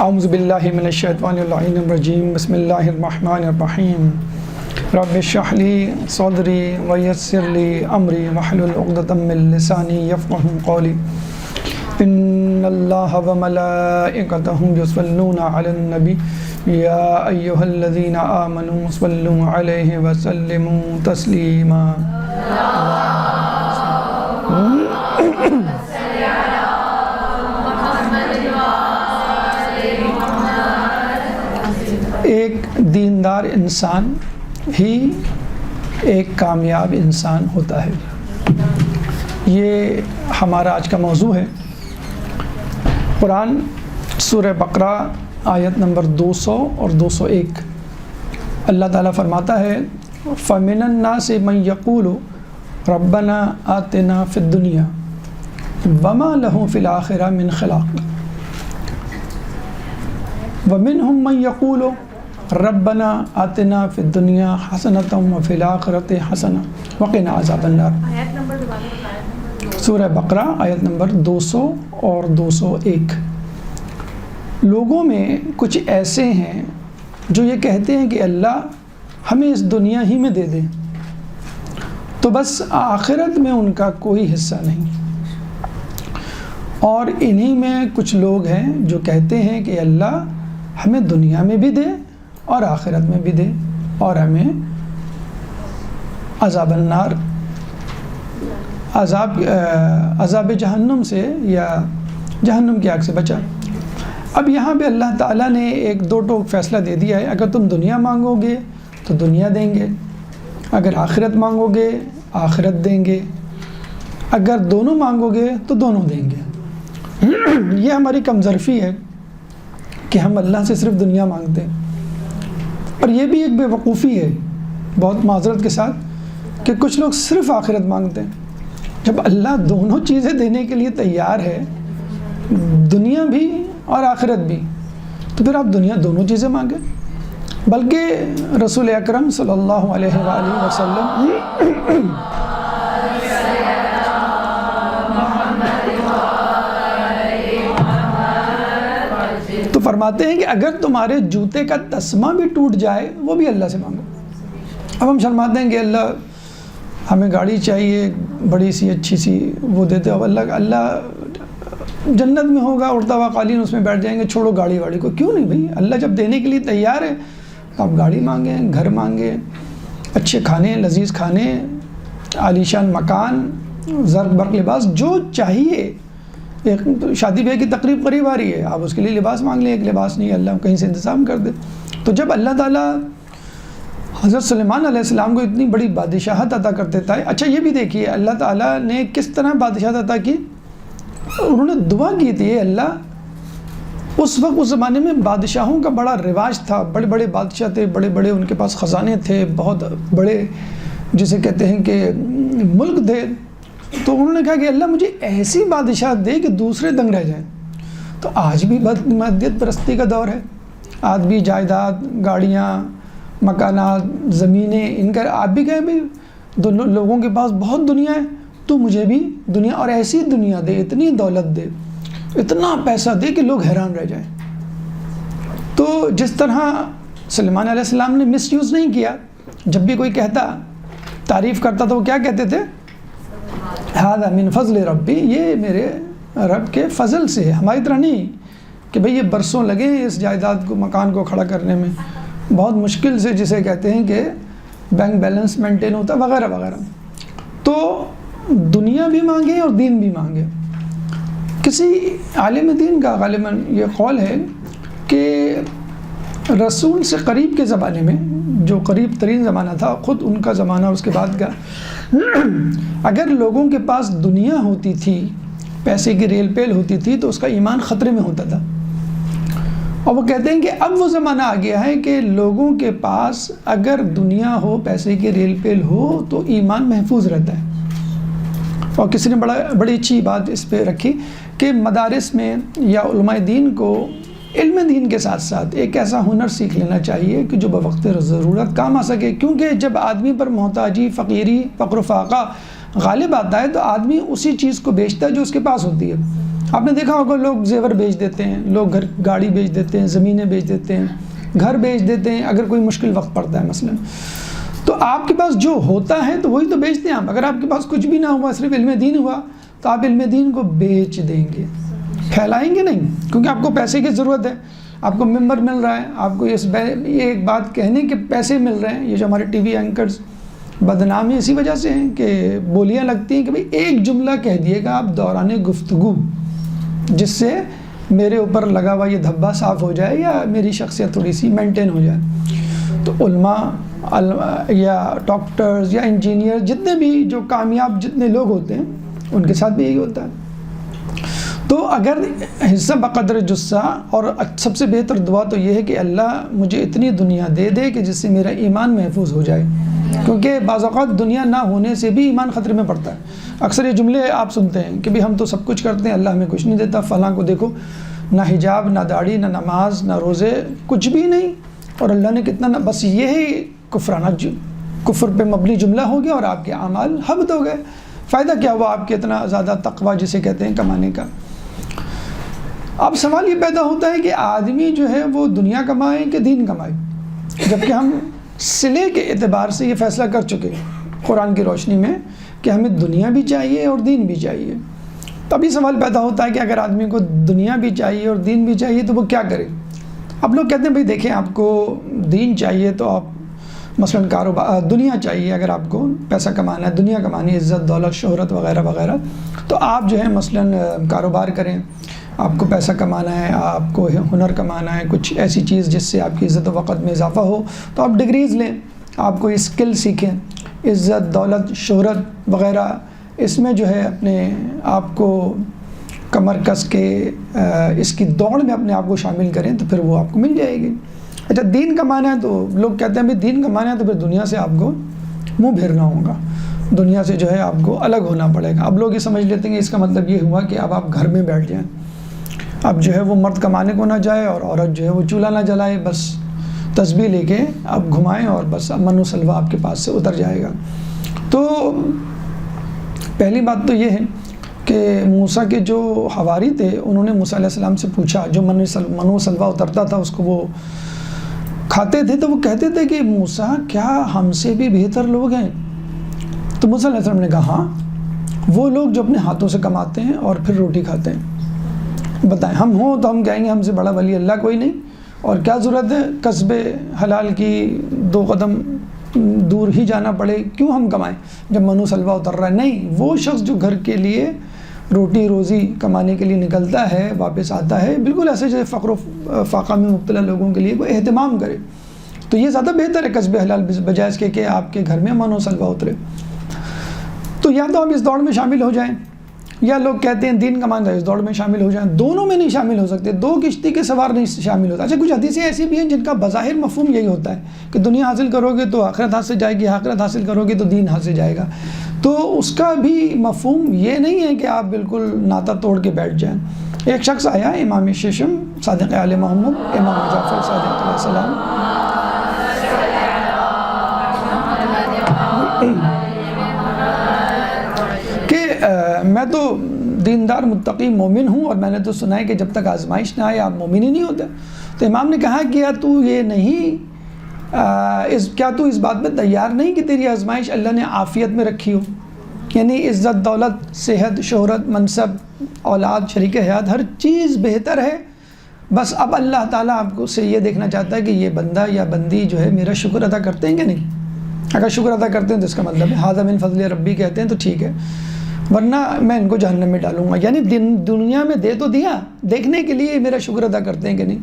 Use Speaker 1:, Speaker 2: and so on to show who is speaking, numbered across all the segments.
Speaker 1: اعوذ باللہ من الشیطان اللعین الرجیم بسم اللہ الرحمن الرحیم رب اشرح لی صدری ویسر لی امری واحلل عقدۃ من لسانی یفقهوا قولی ان اللہ وملائکتہ یصلون علی النبی یا ایہا الذین آمنوا صلوا علیہ وسلموا تسلیما۔ ایک دیندار انسان ہی ایک کامیاب انسان ہوتا ہے، یہ ہمارا آج کا موضوع ہے۔ قرآن سورہ بقرہ آیت نمبر 200 اور 201 اللہ تعالیٰ فرماتا ہے فَمِنَ النَّاسِ مَن يَقُولُ رَبَّنَا آتِنَا فِي الدُّنْيَا وَمَا لَهُ فِي الْآخِرَةِ مِنْ خَلَاقٍ وَمِنْهُمْ مَن يَقُولُ ربنا آتنا فی الدنیا حسنۃ وفی الآخرۃ حسنۃ وقنا عذاب النار۔ سورہ بقرہ آیت نمبر 200 اور 201۔ لوگوں میں کچھ ایسے ہیں جو یہ کہتے ہیں کہ اللہ ہمیں اس دنیا ہی میں دے دے، تو بس آخرت میں ان کا کوئی حصہ نہیں۔ اور انہی میں کچھ لوگ ہیں جو کہتے ہیں کہ اللہ ہمیں دنیا میں بھی دے اور آخرت میں بھی دے اور ہمیں عذاب النار، عذاب جہنم سے یا جہنم کی آگ سے بچا۔ اب یہاں پہ اللہ تعالیٰ نے ایک دو ٹوک فیصلہ دے دیا ہے، اگر تم دنیا مانگو گے تو دنیا دیں گے، اگر آخرت مانگو گے آخرت دیں گے، اگر دونوں مانگو گے تو دونوں دیں گے۔ یہ ہماری کمظرفی ہے کہ ہم اللہ سے صرف دنیا مانگتے ہیں، اور یہ بھی ایک بے وقوفی ہے بہت معذرت کے ساتھ کہ کچھ لوگ صرف آخرت مانگتے ہیں۔ جب اللہ دونوں چیزیں دینے کے لیے تیار ہے، دنیا بھی اور آخرت بھی، تو پھر آپ دنیا دونوں چیزیں مانگیں۔ بلکہ رسول اکرم صلی اللہ علیہ وآلہ وسلم تو فرماتے ہیں کہ اگر تمہارے جوتے کا تسمہ بھی ٹوٹ جائے وہ بھی اللہ سے مانگو۔ اب ہم شرماتے ہیں کہ اللہ ہمیں گاڑی چاہیے بڑی سی اچھی سی، وہ دیتے ہو، اللہ جنت میں ہوگا اڑتا ہوا قالین، اس میں بیٹھ جائیں گے، چھوڑو گاڑی واڑی کو۔ کیوں نہیں بھائی، اللہ جب دینے کے لیے تیار ہے آپ گاڑی مانگیں، گھر مانگیں، اچھے کھانے، لذیذ کھانے، عالیشان مکان، زرق برق لباس، جو چاہیے۔ ایک شادی بیاہ کی تقریب قریب آ رہی ہے، آپ اس کے لیے لباس مانگ لیں، ایک لباس نہیں اللہ کہیں سے انتظام کر دے۔ تو جب اللہ تعالیٰ حضرت سلیمان علیہ السلام کو اتنی بڑی بادشاہت عطا کر دیتا ہے، اچھا یہ بھی دیکھیے اللہ تعالیٰ نے کس طرح بادشاہت عطا کی۔ انہوں نے دعا کی تھی، اللہ اس وقت اس زمانے میں بادشاہوں کا بڑا رواج تھا، بڑے بڑے بادشاہ تھے، بڑے بڑے ان کے پاس خزانے تھے، بہت بڑے جسے کہتے ہیں کہ ملک تھے۔ تو انہوں نے کہا کہ اللہ مجھے ایسی بادشاہ دے کہ دوسرے دنگ رہ جائیں۔ تو آج بھی مادیت پرستی کا دور ہے، آج بھی جائیداد، گاڑیاں، مکانات، زمینیں، ان کا آپ بھی کہیں بھائی لوگوں کے پاس بہت دنیا ہے، تو مجھے بھی دنیا، اور ایسی دنیا دے، اتنی دولت دے، اتنا پیسہ دے کہ لوگ حیران رہ جائیں۔ تو جس طرح سلیمان علیہ السلام نے مس یوز نہیں کیا، جب بھی کوئی کہتا تعریف کرتا تو وہ کیا کہتے تھے؟ ھذا من فضل ربی، یہ میرے رب کے فضل سے ہے، ہماری طرح نہیں کہ بھئی یہ برسوں لگے اس جائیداد کو، مکان کو کھڑا کرنے میں، بہت مشکل سے جسے کہتے ہیں کہ بینک بیلنس مینٹین ہوتا وغیرہ وغیرہ۔ تو دنیا بھی مانگے اور دین بھی مانگے۔ کسی عالم دین کا غالباً یہ قول ہے کہ رسول سے قریب کے زمانے میں، جو قریب ترین زمانہ تھا خود ان کا زمانہ اور اس کے بعد کا، اگر لوگوں کے پاس دنیا ہوتی تھی، پیسے کی ریل پیل ہوتی تھی، تو اس کا ایمان خطرے میں ہوتا تھا۔ اور وہ کہتے ہیں کہ اب وہ زمانہ آ گیا ہے کہ لوگوں کے پاس اگر دنیا ہو، پیسے کی ریل پیل ہو، تو ایمان محفوظ رہتا ہے۔ اور کسی نے بڑی اچھی بات اس پہ رکھی کہ مدارس میں یا علماء دین کو علم دین کے ساتھ ساتھ ایک ایسا ہنر سیکھ لینا چاہیے کہ جو بوقت ضرورت کام آ سکے، کیونکہ جب آدمی پر محتاجی، فقیری، فقر و فاقہ غالب آتا ہے تو آدمی اسی چیز کو بیچتا ہے جو اس کے پاس ہوتی ہے۔ آپ نے دیکھا ہوگا لوگ زیور بیچ دیتے ہیں، لوگ گاڑی بیچ دیتے ہیں، زمینیں بیچ دیتے ہیں، گھر بیچ دیتے ہیں اگر کوئی مشکل وقت پڑتا ہے مثلا. تو آپ کے پاس جو ہوتا ہے تو وہی تو بیچتے ہیں آپ. اگر آپ کے پاس کچھ بھی نہ ہوا، صرف علم دین ہوا، تو آپ علم دین کو بیچ دیں گے، پھیلائیں گے نہیں، کیونکہ آپ کو پیسے کی ضرورت ہے. آپ کو ممبر مل رہا ہے، آپ کو یہ ایک بات کہنے کے پیسے مل رہے ہیں. یہ جو ہمارے ٹی وی اینکرز بدنامی اسی وجہ سے ہیں کہ بولیاں لگتی ہیں کہ بھئی ایک جملہ کہہ دیے گا آپ دوران گفتگو، جس سے میرے اوپر لگا ہوا یہ دھبا صاف ہو جائے یا میری شخصیت تھوڑی سی مینٹین ہو جائے. تو علماء یا ڈاکٹرز یا انجینئر، جتنے بھی جو کامیاب جتنے لوگ ہوتے ہیں، ان کے ساتھ بھی یہی ہوتا ہے. تو اگر حصہ بقدر جثہ، اور سب سے بہتر دعا تو یہ ہے کہ اللہ مجھے اتنی دنیا دے دے کہ جس سے میرا ایمان محفوظ ہو جائے، کیونکہ بعض اوقات دنیا نہ ہونے سے بھی ایمان خطرے میں پڑتا ہے. اکثر یہ جملے آپ سنتے ہیں کہ بھی ہم تو سب کچھ کرتے ہیں، اللہ ہمیں کچھ نہیں دیتا. فلاں کو دیکھو، نہ حجاب، نہ داڑھی، نہ نماز، نہ روزے، کچھ بھی نہیں، اور اللہ نے کتنا بس یہی کفر پہ مبنی جملہ ہو گیا اور آپ کے اعمال حبط ہو گئے. فائدہ کیا ہوا آپ کے اتنا زیادہ تقویٰ جسے کہتے ہیں کمانے کا؟ اب سوال یہ پیدا ہوتا ہے کہ آدمی جو ہے وہ دنیا کمائے کہ دین کمائے، جبکہ ہم صلے کے اعتبار سے یہ فیصلہ کر چکے ہیں قرآن کی روشنی میں کہ ہمیں دنیا بھی چاہیے اور دین بھی چاہیے. تبھی سوال پیدا ہوتا ہے کہ اگر آدمی کو دنیا بھی چاہیے اور دین بھی چاہیے تو وہ کیا کرے؟ اب لوگ کہتے ہیں بھئی دیکھیں، آپ کو دین چاہیے تو آپ مثلاً کاروبار، دنیا چاہیے، اگر آپ کو پیسہ کمانا ہے، دنیا کمانی ہے، عزت، دولت، شہرت وغیرہ وغیرہ، تو آپ جو ہے مثلاً کاروبار کریں. آپ کو پیسہ کمانا ہے، آپ کو ہنر کمانا ہے، کچھ ایسی چیز جس سے آپ کی عزت و وقت میں اضافہ ہو، تو آپ ڈگریز لیں، آپ کو اسکل سیکھیں، عزت، دولت، شہرت وغیرہ، اس میں جو ہے اپنے آپ کو کمر کس کے اس کی دوڑ میں اپنے آپ کو شامل کریں تو پھر وہ آپ کو مل جائے گی. اچھا، دین کمانا ہے تو لوگ کہتے ہیں بھائی دین کمانا ہے تو پھر دنیا سے آپ کو منہ پھیرنا ہوگا، دنیا سے جو ہے آپ کو الگ ہونا پڑے گا. اب لوگ یہ سمجھ لیتے ہیں کہ اس کا مطلب یہ ہوا کہ اب آپ گھر میں بیٹھ جائیں، اب جو ہے وہ مرد کمانے کو نہ جائے اور عورت جو ہے وہ چولہا نہ جلائے، بس تسبیح لے کے آپ گھمائیں اور بس امن و سلوہ آپ کے پاس سے اتر جائے گا. تو پہلی بات تو یہ ہے کہ موسیٰ کے جو حواری تھے انہوں نے موسیٰ علیہ السلام سے پوچھا، جو من و سلوہ اترتا تھا اس کو وہ کھاتے تھے، تو وہ کہتے تھے کہ موسیٰ کیا ہم سے بھی بہتر لوگ ہیں؟ تو موسیٰ علیہ السلام نے کہا ہاں، وہ لوگ جو اپنے ہاتھوں سے کماتے ہیں اور پھر روٹی کھاتے ہیں. بتائیں ہم ہوں تو ہم کہیں گے ہم سے بڑا ولی اللہ کوئی نہیں، اور کیا ضرورت ہے کسب حلال کی 2 قدم دور ہی جانا پڑے، کیوں ہم کمائیں جب منو سلوہ اتر رہا ہے؟ نہیں، وہ شخص جو گھر کے لیے روٹی روزی کمانے کے لیے نکلتا ہے، واپس آتا ہے، بالکل ایسے جیسے فقر و فاقہ میں مبتلا لوگوں کے لیے کوئی اہتمام کرے، تو یہ زیادہ بہتر ہے کسب حلال بجائے اس کے کہ آپ کے گھر میں منو سلوہ اترے. تو یا تو ہم اس دوڑ میں شامل ہو جائیں، یا لوگ کہتے ہیں دین کمانا ہے اس دوڑ میں شامل ہو جائیں. دونوں میں نہیں شامل ہو سکتے، 2 کشتی کے سوار نہیں شامل ہوتا. اچھا، کچھ حدیثیں ایسی بھی ہیں جن کا بظاہر مفہوم یہی ہوتا ہے کہ دنیا حاصل کرو گے تو آخرت حاصل جائے گی، آخرت حاصل کرو گے تو دین حاصل جائے گا. تو اس کا بھی مفہوم یہ نہیں ہے کہ آپ بالکل ناطہ توڑ کے بیٹھ جائیں. ایک شخص آیا، امام ششم صادق آل محمد امام جعفر صادق علیہ السلام، کہ میں تو دیندار متقی مومن ہوں اور میں نے تو سنا ہے کہ جب تک آزمائش نہ آئے آپ مومن ہی نہیں ہوتے. تو امام نے کہا کہ کیا تو اس بات میں تیار نہیں کہ تیری آزمائش اللہ نے عافیت میں رکھی ہو، یعنی عزت، دولت، صحت، شہرت، منصب، اولاد، شریک حیات، ہر چیز بہتر ہے، بس اب اللہ تعالیٰ آپ کو سے یہ دیکھنا چاہتا ہے کہ یہ بندہ یا بندی جو ہے میرا شکر ادا کرتے ہیں کہ نہیں. اگر شکر ادا کرتے ہیں تو اس کا مطلب ہے ھذا من فضل ربی کہتے ہیں تو ٹھیک ہے، ورنہ میں ان کو جہنم میں ڈالوں گا. یعنی دنیا میں دے تو دیا، دیکھنے کے لیے میرا شکر ادا کرتے ہیں کہ نہیں.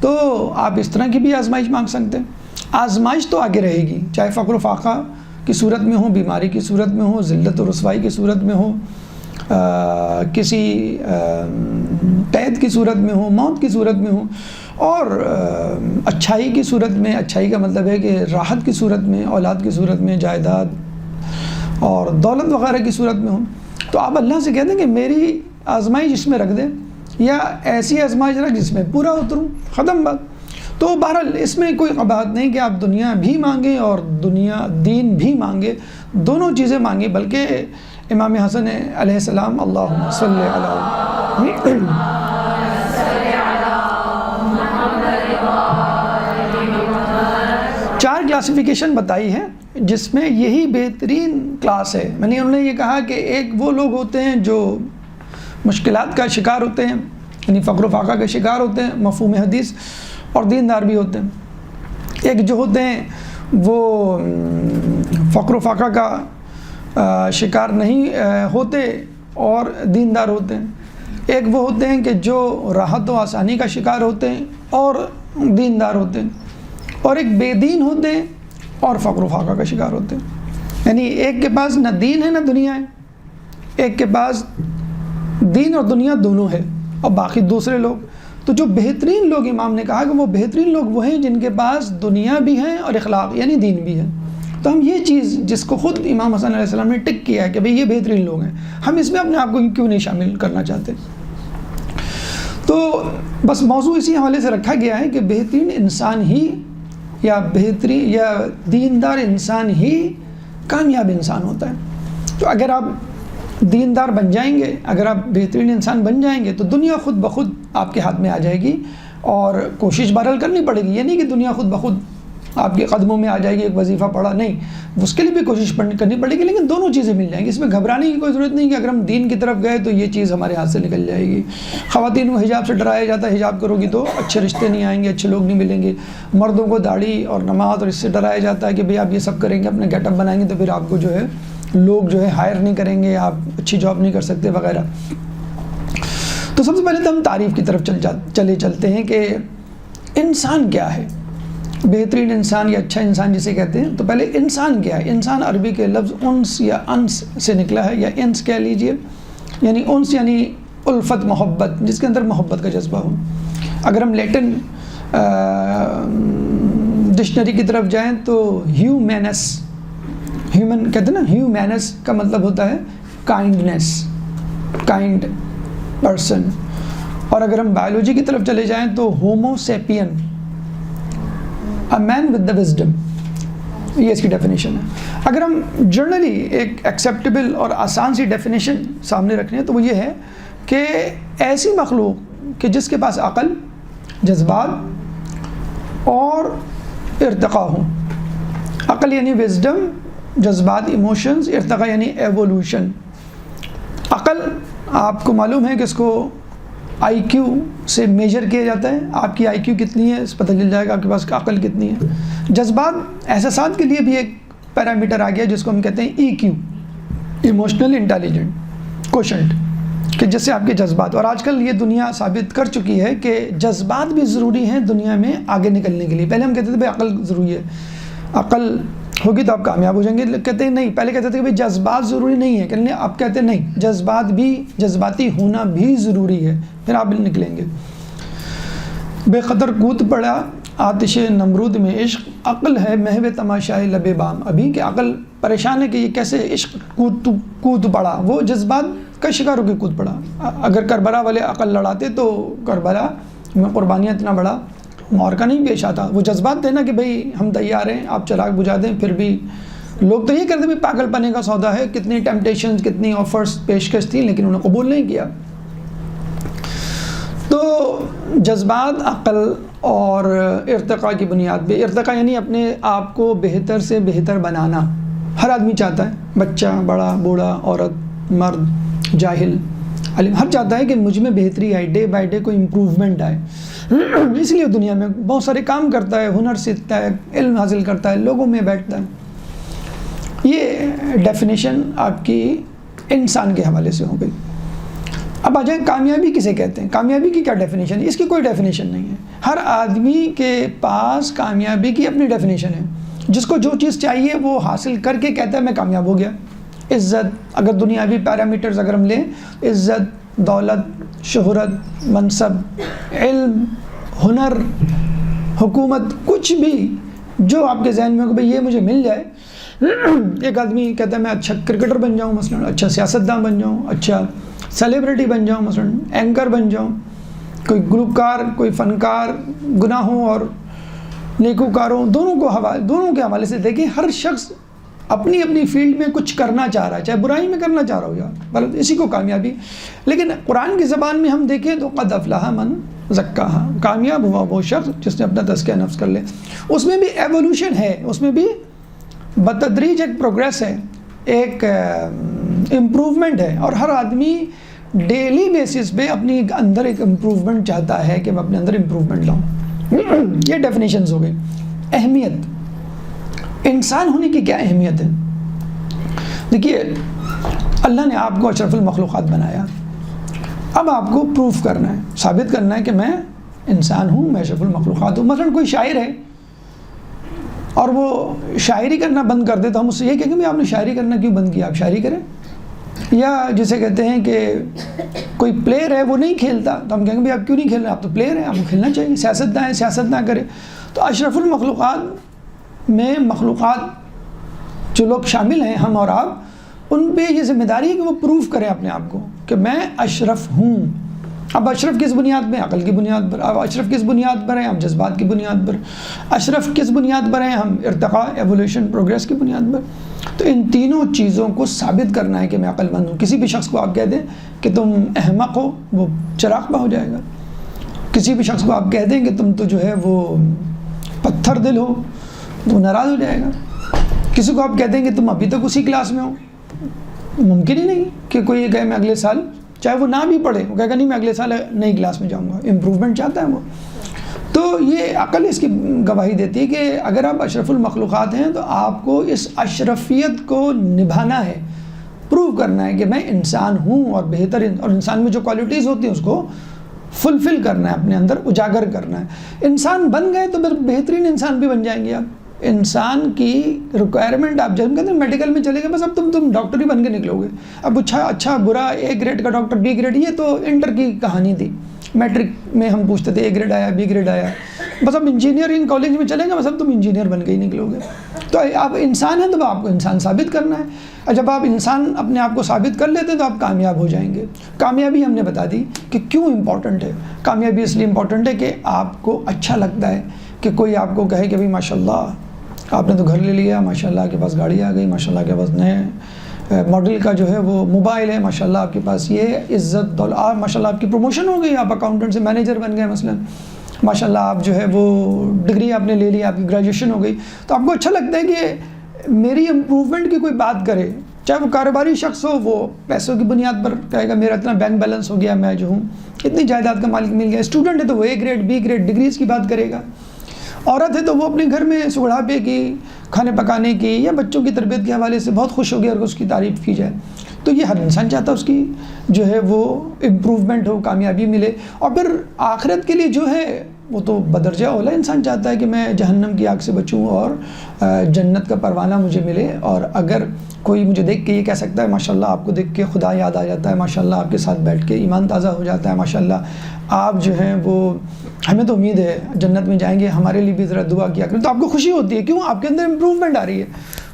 Speaker 1: تو آپ اس طرح کی بھی آزمائش مانگ سکتے ہیں. آزمائش تو آگے رہے گی، چاہے فقر و فاقہ کی صورت میں ہو، بیماری کی صورت میں ہو، ذلت و رسوائی کی صورت میں ہو، کسی قید کی صورت میں ہو، موت کی صورت میں ہو، اور اچھائی کی صورت میں. اچھائی کا مطلب ہے کہ راحت کی صورت میں، اولاد کی صورت میں، جائیداد اور دولت وغیرہ کی صورت میں ہو. تو آپ اللہ سے کہہ دیں کہ میری آزمائش اس میں رکھ دیں، یا ایسی آزمائش رکھ جس میں پورا اتروں، ختم بات. تو بہرحال اس میں کوئی قباحت نہیں کہ آپ دنیا بھی مانگیں اور دین بھی مانگیں، دونوں چیزیں مانگیں. بلکہ امام حسن علیہ السلام، اللہم صلی علی چار کلاسیفیکیشن بتائی ہے جس میں یہی بہترین کلاس ہے. میں نے انہوں نے یہ کہا کہ ایک وہ لوگ ہوتے ہیں جو مشکلات کا شکار ہوتے ہیں، یعنی فقر و فاقہ کا شکار ہوتے ہیں، مفہوم حدیث، اور دیندار بھی ہوتے ہیں. ایک جو ہوتے ہیں وہ فقر و فاقہ کا شکار نہیں ہوتے اور دیندار ہوتے ہیں. ایک وہ ہوتے ہیں کہ جو راحت و آسانی کا شکار ہوتے ہیں اور دیندار ہوتے ہیں. اور ایک بے دین ہوتے ہیں اور فقر و فاقہ کا شکار ہوتے ہیں. یعنی ایک کے پاس نہ دین ہے نہ دنیا ہے، ایک کے پاس دین اور دنیا دونوں ہے، اور باقی دوسرے لوگ. تو جو بہترین لوگ، امام نے کہا کہ وہ بہترین لوگ وہ ہیں جن کے پاس دنیا بھی ہے اور اخلاق یعنی دین بھی ہے. تو ہم یہ چیز جس کو خود امام حسن علیہ السلام نے ٹک کیا ہے کہ بھئی یہ بہترین لوگ ہیں، ہم اس میں اپنے آپ کو کیوں نہیں شامل کرنا چاہتے. تو بس موضوع اسی حوالے سے رکھا گیا ہے کہ بہترین انسان ہی یا بہترین یا دیندار انسان ہی کامیاب انسان ہوتا ہے. تو اگر آپ دیندار بن جائیں گے، اگر آپ بہترین انسان بن جائیں گے تو دنیا خود بخود آپ کے ہاتھ میں آ جائے گی. اور کوشش بہرحال کرنی پڑے گی، یہ نہیں کہ دنیا خود بخود آپ کے قدموں میں آ جائے گی. ایک وظیفہ پڑھا نہیں، اس کے لیے بھی کوشش کرنی پڑے گی، لیکن دونوں چیزیں مل جائیں گی. اس میں گھبرانے کی کوئی ضرورت نہیں کہ اگر ہم دین کی طرف گئے تو یہ چیز ہمارے ہاتھ سے نکل جائے گی. خواتین کو حجاب سے ڈرایا جاتا ہے، حجاب کرو گی تو اچھے رشتے نہیں آئیں گے، اچھے لوگ نہیں ملیں گے. مردوں کو داڑھی اور نماز اور اس سے ڈرایا جاتا ہے کہ بھئی آپ یہ سب کریں گے، اپنے گیٹ اپ بنائیں گے تو پھر آپ کو جو ہے لوگ جو ہے ہائر نہیں کریں گے، آپ اچھی جاب نہیں کر سکتے وغیرہ. تو سب سے پہلے تو ہم تعریف کی طرف چلتے ہیں کہ انسان کیا ہے، بہترین انسان یا اچھا انسان جسے کہتے ہیں. تو پہلے انسان کیا ہے؟ انسان عربی کے لفظ انس یا انس سے نکلا ہے، یا انس کہہ لیجئے. یعنی انس یعنی الفت، محبت، جس کے اندر محبت کا جذبہ ہو. اگر ہم لیٹن ڈکشنری کی طرف جائیں تو ہیومینس، ہیومن کہتے ہیں نا، ہیومینس کا مطلب ہوتا ہے کائنڈنیس، کائنڈ پرسن. اور اگر ہم بایولوجی کی طرف چلے جائیں تو homo sapien, a man with the wisdom, یہ اس کی ڈیفینیشن ہے. اگر ہم جنرلی ایک ایکسیپٹیبل اور آسان سی ڈیفینیشن سامنے رکھیں تو وہ یہ ہے کہ ایسی مخلوق کہ جس کے پاس عقل، جذبات اور ارتقاء ہوں. عقل یعنی وزڈم، جذبات ایموشنز، ارتقاء یعنی ایوولوشن. عقل آپ کو معلوم ہے کہ اس کو آئی کیو سے میجر کیا جاتا ہے. آپ کی آئی کیو کتنی ہے اس پتہ چل جائے گا آپ کے پاس عقل کتنی ہے. جذبات، احساسات کے لیے بھی ایک پیرامیٹر آ گیا جس کو ہم کہتے ہیں ای کیو، ایموشنل انٹیلیجنٹ کوشنٹ، کہ جس سے آپ کے جذبات. اور آج کل یہ دنیا ثابت کر چکی ہے کہ جذبات بھی ضروری ہیں دنیا میں آگے نکلنے کے لیے. پہلے ہم کہتے تھے بھائی عقل ضروری ہے، عقل ہوگی تو آپ کامیاب ہو جائیں گے. کہتے ہیں نہیں، پہلے کہتے تھے کہ بھائی جذبات ضروری نہیں ہے، کہتے ہیں اب کہتے ہیں نہیں، جذبات بھی، جذباتی ہونا بھی ضروری ہے، پھر آپ نکلیں گے. بے قدر کود پڑا آتش نمرود میں عشق، عقل ہے محو تماشائے لب بام. ابھی کہ عقل پریشان ہے کہ یہ کیسے عشق کود پڑا، وہ جذبات کا شکار ہو کے کود پڑا. اگر کربلا والے عقل لڑاتے تو کربلا میں قربانیاں اتنا بڑا معرکہ نہیں پیش آتا. وہ جذبات تھے نا کہ بھئی ہم تیار ہیں، آپ چراغ بجھا دیں. پھر بھی لوگ تو یہ کرتے بھی پاگل پنے کا سودا ہے، کتنی ٹیمپٹیشنز، کتنی آفرز پیشکش تھیں لیکن انہوں نے قبول نہیں کیا. تو جذبات، عقل اور ارتقاء کی بنیاد پہ، ارتقاء یعنی اپنے آپ کو بہتر سے بہتر بنانا. ہر آدمی چاہتا ہے، بچہ، بڑا، بوڑھا، عورت، مرد، جاہل، علم، ہر چاہتا ہے کہ مجھ میں بہتری آئے، ڈے بائی ڈے کوئی امپروومنٹ آئے. اس لیے دنیا میں بہت سارے کام کرتا ہے، ہنر سیکھتا ہے، علم حاصل کرتا ہے، لوگوں میں بیٹھتا ہے. یہ ڈیفینیشن آپ کی انسان کے حوالے سے ہو گئی. اب آ جائیں کامیابی کسے کہتے ہیں. کامیابی کی کیا ڈیفینیشن ہے؟ اس کی کوئی ڈیفینیشن نہیں ہے. ہر آدمی کے پاس کامیابی کی اپنی ڈیفینیشن ہے. جس کو جو چیز چاہیے وہ حاصل کر کے کہتا ہے میں کامیاب ہو گیا. عزت، اگر دنیاوی پیرامیٹرز اگر ہم لیں، عزت، دولت، شہرت، منصب، علم، ہنر، حکومت، کچھ بھی جو آپ کے ذہن میں ہو کہ بھئی یہ مجھے مل جائے. ایک آدمی کہتا ہے میں اچھا کرکٹر بن جاؤں، مثلا اچھا سیاستدان بن جاؤں، اچھا سیلیبریٹی بن جاؤں، مثلا اینکر بن جاؤں، کوئی گلوکار، کوئی فنکار. گناہوں اور نیکوکاروں دونوں کے حوالے سے دیکھیں، ہر شخص اپنی اپنی فیلڈ میں کچھ کرنا چاہ رہا ہے، چاہے برائی میں کرنا چاہ رہا ہو یا غلط، اسی کو کامیابی. لیکن قرآن کی زبان میں ہم دیکھیں تو قد افلح من زکاہا، کامیاب ہوا وہ شخص جس نے اپنا تزکیہ نفس کر لے. اس میں بھی ایوولوشن ہے، اس میں بھی بتدریج ایک پروگریس ہے، ایک امپروومنٹ ہے، اور ہر آدمی ڈیلی بیسس پہ اپنی اندر ایک امپروومنٹ چاہتا ہے کہ میں اپنے اندر امپروومنٹ لاؤں. یہ ڈیفینیشنز ہو گئی. اہمیت، انسان ہونے کی کیا اہمیت ہے؟ دیکھیے، اللہ نے آپ کو اشرف المخلوقات بنایا. اب آپ کو پروف کرنا ہے، ثابت کرنا ہے کہ میں انسان ہوں، میں اشرف المخلوقات ہوں. مثلا کوئی شاعر ہے اور وہ شاعری کرنا بند کر دے تو ہم اس سے یہ کہیں گے آپ نے شاعری کرنا کیوں بند کیا، آپ شاعری کریں. یا جسے کہتے ہیں کہ کوئی پلیئر ہے وہ نہیں کھیلتا تو ہم کہیں گے آپ کیوں نہیں کھیل رہے، آپ تو پلیئر ہیں، آپ کو کھیلنا چاہیے. سیاستداں ہیں، سیاست نہ کرے. تو اشرف المخلوقات میں مخلوقات جو لوگ شامل ہیں، ہم اور آپ، ان پہ یہ ذمہ داری ہے کہ وہ پروف کریں اپنے آپ کو کہ میں اشرف ہوں. اب اشرف کس بنیاد پہ؟ عقل کی بنیاد پر. اب اشرف کس بنیاد پر ہیں؟ ہم جذبات کی بنیاد پر. اشرف کس بنیاد پر ہیں؟ ہم ارتقاء، ایوولوشن، پروگریس کی بنیاد پر. تو ان تینوں چیزوں کو ثابت کرنا ہے کہ میں عقل مند ہوں. کسی بھی شخص کو آپ کہہ دیں کہ تم احمق ہو، وہ چراغ پا ہو جائے گا. کسی بھی شخص کو آپ کہہ دیں کہ تم تو جو ہے وہ پتھر دل ہو، تو ناراض ہو جائے گا. کسی کو آپ کہہ دیں کہ تم ابھی تک اسی کلاس میں ہو، ممکن ہی نہیں کہ کوئی یہ کہے میں اگلے سال، چاہے وہ نہ بھی پڑھے، وہ کہے گا نہیں میں اگلے سال نئی کلاس میں جاؤں گا. امپروومنٹ چاہتا ہے وہ. تو یہ عقل اس کی گواہی دیتی ہے کہ اگر آپ اشرف المخلوقات ہیں تو آپ کو اس اشرفیت کو نبھانا ہے، پروو کرنا ہے کہ میں انسان ہوں اور بہتر، اور انسان میں جو کوالٹیز ہوتی ہیں اس کو فلفل کرنا ہے، اپنے اندر اجاگر کرنا ہے. انسان بن گئے تو پھر بہترین انسان بھی بن جائیں گے آپ. انسان کی ریکوائرمنٹ، آپ جب کہتے ہیں میڈیکل میں چلے گئے بس اب تم ڈاکٹر ہی بن کے نکلو گے. اب اچھا برا، اے گریڈ کا ڈاکٹر، بی گریڈ، یہ تو انٹر کی کہانی تھی. میٹرک میں ہم پوچھتے تھے اے گریڈ آیا، بی گریڈ آیا، بس اب انجینئرنگ کالج میں چلیں گے بس اب تم انجینئر بن کے ہی نکلو گے. تو آپ انسان ہیں تو آپ کو انسان ثابت کرنا ہے. اور جب آپ انسان اپنے آپ کو ثابت کر لیتے ہیں تو آپ کامیاب ہو جائیں گے. کامیابی ہم نے بتا دی کہ کیوں امپورٹنٹ ہے. کامیابی اس لیے امپورٹنٹ ہے کہ آپ کو اچھا لگتا ہے کہ کوئی آپ کو کہے کہ بھائی ماشاء اللہ آپ نے تو گھر لے لیا، ماشاء اللہ آپ کے پاس گاڑی آ گئی، ماشاء اللہ آپ کے پاس نئے ماڈل کا جو ہے وہ موبائل ہے، ماشاء اللہ آپ کے پاس یہ عزت دولت، ماشاء اللہ آپ کی پروموشن ہو گئی، آپ اکاؤنٹنٹ سے مینیجر بن گئے مثلا، ماشاء اللہ آپ جو ہے وہ ڈگری آپ نے لے لی، آپ کی گریجویشن ہو گئی. تو آپ کو اچھا لگتا ہے کہ میری امپروومنٹ کی کوئی بات کرے، چاہے وہ کاروباری شخص ہو، وہ پیسوں کی بنیاد پر کہے گا میرا اتنا بینک بیلنس ہو گیا، میں جو ہوں اتنی جائیداد کا مالک مل گیا. اسٹوڈنٹ ہے تو وہ A grade, B grade, degrees کی بات کرے گا. عورت ہے تو وہ اپنے گھر میں سگڑھاپے کی، کھانے پکانے کی یا بچوں کی تربیت کے حوالے سے بہت خوش ہو گیا اور اس کی تعریف کی جائے. تو یہ ہر انسان چاہتا ہے اس کی جو ہے وہ امپروومنٹ ہو، کامیابی ملے. اور پھر آخرت کے لیے جو ہے وہ تو بدرجہ اولا انسان چاہتا ہے کہ میں جہنم کی آگ سے بچوں اور جنت کا پروانہ مجھے ملے. اور اگر کوئی مجھے دیکھ کے یہ کہہ سکتا ہے ماشاء اللہ آپ کو دیکھ کے خدا یاد آ جاتا ہے، ماشاء اللہ آپ کے ساتھ بیٹھ کے ایمان تازہ ہو جاتا ہے، ماشاء اللہ آپ جو ہیں وہ ہمیں تو امید ہے جنت میں جائیں گے، ہمارے لیے بھی ذرا دعا کیا کریں، تو آپ کو خوشی ہوتی ہے. کیوں؟ آپ کے اندر امپروومنٹ آ رہی ہے.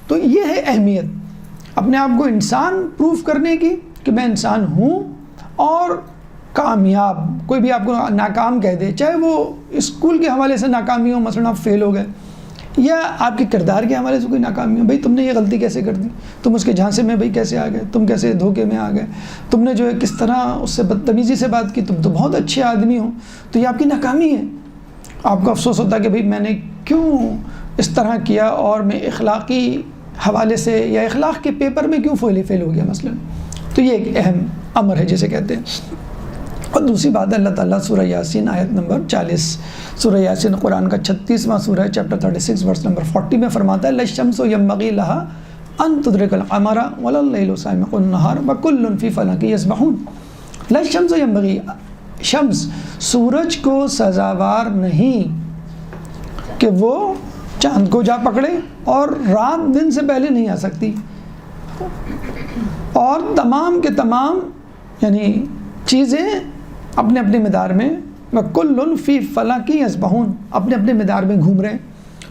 Speaker 1: تو یہ ہے اہمیت، اپنے آپ کو انسان پروف کرنے کی کہ میں انسان ہوں اور کامیاب. کوئی بھی آپ کو ناکام کہہ دے، چاہے وہ اسکول کے حوالے سے ناکامی ہو، مثلا آپ فیل ہو گئے، یا آپ کے کردار کے حوالے سے کوئی ناکامی ہو، بھائی تم نے یہ غلطی کیسے کر دی، تم اس کے جھانسے میں بھائی کیسے آ گئے، تم کیسے دھوکے میں آ گئے، تم نے جو ہے کس طرح اس سے بدتمیزی سے بات کی، تم تو بہت اچھے آدمی ہو. تو یہ آپ کی ناکامی ہے. آپ کو افسوس ہوتا ہے کہ بھئی میں نے کیوں اس طرح کیا، اور میں اخلاقی حوالے سے یا اخلاق کے پیپر میں کیوں فیل ہو گیا مثلا. تو یہ ایک اہم امر ہے جسے کہتے ہیں. اور دوسری بات ہے اللہ تعالیٰ سورہ یاسین آیت نمبر 40، سورہ یاسین قرآن کا 36واں سورہ ہے، چیپٹر 36 ورس نمبر 40 میں فرماتا ہے لا الشمس ينبغي لها ان تدرك القمر ولا الليل سابق النهار وكل في فلك يسبحون. لا الشمس ينبغي، شمس سورج کو سزاوار نہیں کہ وہ چاند کو جا پکڑے، اور رات دن سے پہلے نہیں آ سکتی، اور تمام کے تمام یعنی چیزیں اپنے اپنے مدار میں وَكُلٌّ فِي فَلَكٍ يَسْبَحُونَ اپنے اپنے مدار میں گھوم رہے ہیں.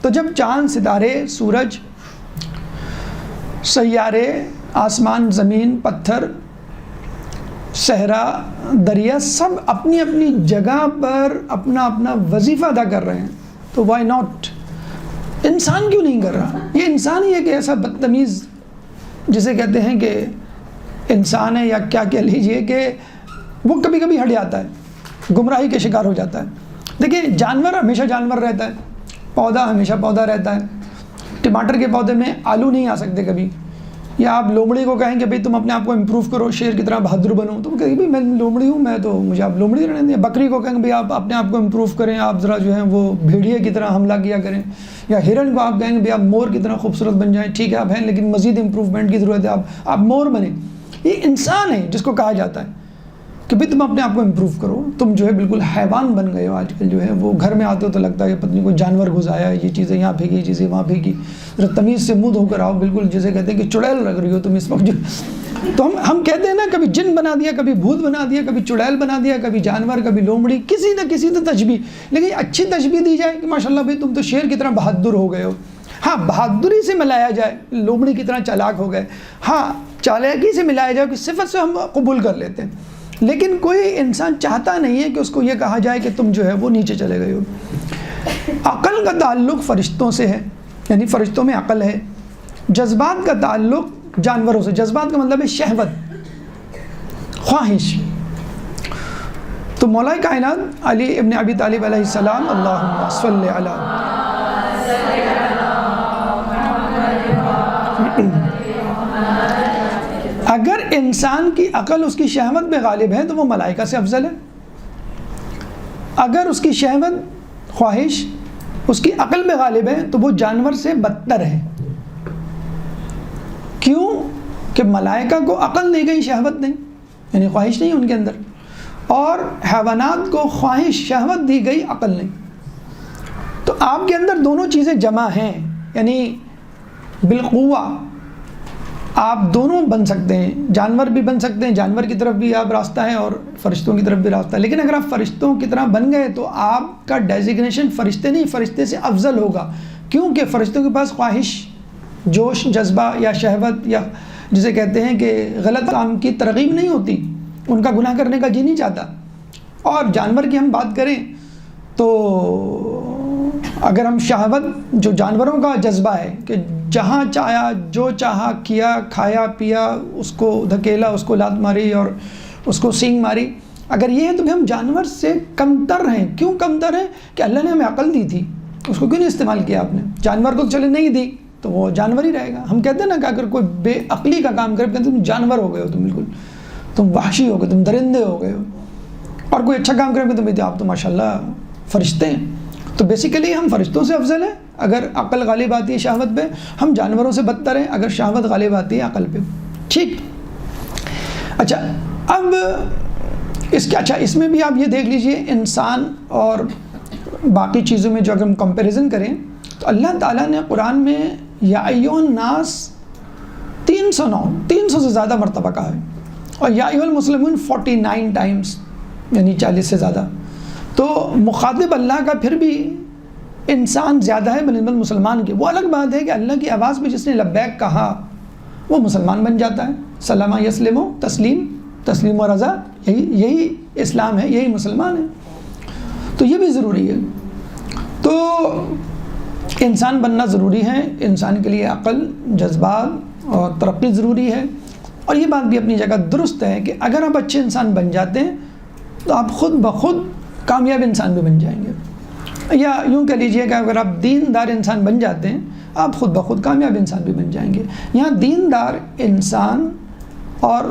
Speaker 1: تو جب چاند، ستارے، سورج، سیارے، آسمان، زمین، پتھر، صحرا، دریا سب اپنی اپنی جگہ پر اپنا اپنا وظیفہ ادا کر رہے ہیں، تو وائی ناٹ انسان کیوں نہیں کر رہا؟ یہ انسان ہی ایک ایسا بدتمیز جسے کہتے ہیں کہ انسان ہے یا کیا کہہ لیجئے کہ وہ کبھی کبھی ہٹ جاتا ہے، گمراہی کے شکار ہو جاتا ہے۔ دیکھیں جانور ہمیشہ جانور رہتا ہے، پودا ہمیشہ پودا رہتا ہے۔ ٹماٹر کے پودے میں آلو نہیں آ سکتے کبھی، یا آپ لومڑی کو کہیں کہ بھئی تم اپنے آپ کو امپروو کرو، شیر کی طرح بہادر بنو، تو وہ کہیں بھئی میں لومڑی ہوں، میں تو مجھے آپ لومڑی رہنے دیں۔ بکری کو کہیں کہ بھئی آپ اپنے آپ کو امپروو کریں، آپ ذرا جو ہے وہ بھیڑیے کی طرح حملہ کیا کریں، یا ہرن کو آپ کہیں کہ بھئی آپ مور کی طرح خوبصورت بن جائیں، ٹھیک ہے آپ ہیں لیکن مزید امپروومنٹ کی ضرورت ہے، آپ مور بنیں۔ یہ انسان ہے جس کو کہا جاتا ہے کہ بھئی تم اپنے آپ کو امپروو کرو، تم جو ہے بالکل حیوان بن گئے ہو۔ آج کل جو ہے وہ گھر میں آتے ہو تو لگتا ہے کہ پتنی کوئی جانور گھس آیا ہے، یہ چیزیں یہاں پھینکی، یہ چیزیں وہاں پھینکی، ذرا تمیز سے منہ دھو کر آؤ، بالکل جیسے کہتے ہیں کہ چڑیل لگ رہی ہو تم اس وقت جو۔ تو ہم کہتے ہیں نا کبھی جن بنا دیا، کبھی بھوت بنا دیا، کبھی چڑیل بنا دیا، کبھی جانور، کبھی لومڑی، کسی نہ کسی تو تشبیہ، لیکن اچھی تشبیہ دی جائے کہ ماشاءاللہ بھائی تم تو شیر کی طرح بہادر ہو گئے ہو۔ ہاں بہادری سے ملایا جائے لومڑی کی طرح چالاک ہو گئے، ہاں چالاکی سے ملایا جائے کہ صفت سے ہم قبول کر لیتے ہیں، لیکن کوئی انسان چاہتا نہیں ہے کہ اس کو یہ کہا جائے کہ تم جو ہے وہ نیچے چلے گئے ہو۔ عقل کا تعلق فرشتوں سے ہے، یعنی فرشتوں میں عقل ہے۔ جذبات کا تعلق جانوروں سے، جذبات کا مطلب ہے شہوت، خواہش۔ تو مولا کائنات علی ابن ابی طالب علیہ السلام، اللہم صلی علی، اگر انسان کی عقل اس کی شہوت میں غالب ہے تو وہ ملائکہ سے افضل ہے، اگر اس کی شہوت خواہش اس کی عقل میں غالب ہے تو وہ جانور سے بدتر ہے۔ کیوں کہ ملائکہ کو عقل دی گئی، شہوت نہیں، یعنی خواہش نہیں ان کے اندر، اور حیوانات کو خواہش شہوت دی گئی، عقل نہیں۔ تو آپ کے اندر دونوں چیزیں جمع ہیں، یعنی بالقوہ آپ دونوں بن سکتے ہیں، جانور بھی بن سکتے ہیں، جانور کی طرف بھی آپ راستہ ہے اور فرشتوں کی طرف بھی راستہ ہے۔ لیکن اگر آپ فرشتوں کی طرح بن گئے تو آپ کا ڈیزگنیشن فرشتے نہیں، فرشتے سے افضل ہوگا، کیونکہ فرشتوں کے پاس خواہش، جوش، جذبہ یا شہوت یا جسے کہتے ہیں کہ غلط کام کی ترغیب نہیں ہوتی، ان کا گناہ کرنے کا جی نہیں چاہتا۔ اور جانور کی ہم بات کریں تو اگر ہم شہوت، جو جانوروں کا جذبہ ہے کہ جہاں چاہا جو چاہا کیا، کھایا پیا، اس کو دھکیلا، اس کو لات ماری اور اس کو سینگ ماری، اگر یہ ہے تو ہم جانور سے کمتر ہیں۔ کیوں کمتر ہیں؟ کہ اللہ نے ہمیں عقل دی تھی، اس کو کیوں نہیں استعمال کیا آپ نے؟ جانور کو چلے نہیں دی تو وہ جانور ہی رہے گا۔ ہم کہتے ہیں نا کہ اگر کوئی بے عقلی کا کام کرے کہتے تم جانور ہو گئے ہو، تم بالکل تم وحشی ہو گئے، تم درندے ہو گئے ہو، اور کوئی اچھا کام کرے تو آپ تو ماشاءاللہ فرشتے ہیں۔ تو بیسیکلی ہم فرشتوں سے افضل ہیں اگر عقل غالب آتی ہے شہوت پہ، ہم جانوروں سے بدتر ہیں اگر شہوت غالب آتی ہے عقل پہ۔ ٹھیک، اچھا اب اس میں بھی آپ یہ دیکھ لیجئے انسان اور باقی چیزوں میں جو اگر ہم کمپیریزن کریں تو اللہ تعالیٰ نے قرآن میں یا ایھا الناس 300 سے زیادہ مرتبہ کہا ہے، اور یا ایھا المسلمون 49 ٹائمز، یعنی 40 سے زیادہ۔ تو مخاطب اللہ کا پھر بھی انسان زیادہ ہے بنسبت مسلمان کے۔ وہ الگ بات ہے کہ اللہ کی آواز میں جس نے لبیک کہا وہ مسلمان بن جاتا ہے، سلامہ یسلم و تسلیم و رضا، یہی اسلام ہے، یہی مسلمان ہے۔ تو یہ بھی ضروری ہے۔ تو انسان بننا ضروری ہے، انسان کے لیے عقل، جذبات اور ترقی ضروری ہے۔ اور یہ بات بھی اپنی جگہ درست ہے کہ اگر آپ اچھے انسان بن جاتے ہیں تو آپ خود بخود کامیاب انسان بھی بن جائیں گے، یا یوں کہہ لیجئے کہ اگر آپ دیندار انسان بن جاتے ہیں آپ خود بخود کامیاب انسان بھی بن جائیں گے۔ یہاں دیندار انسان اور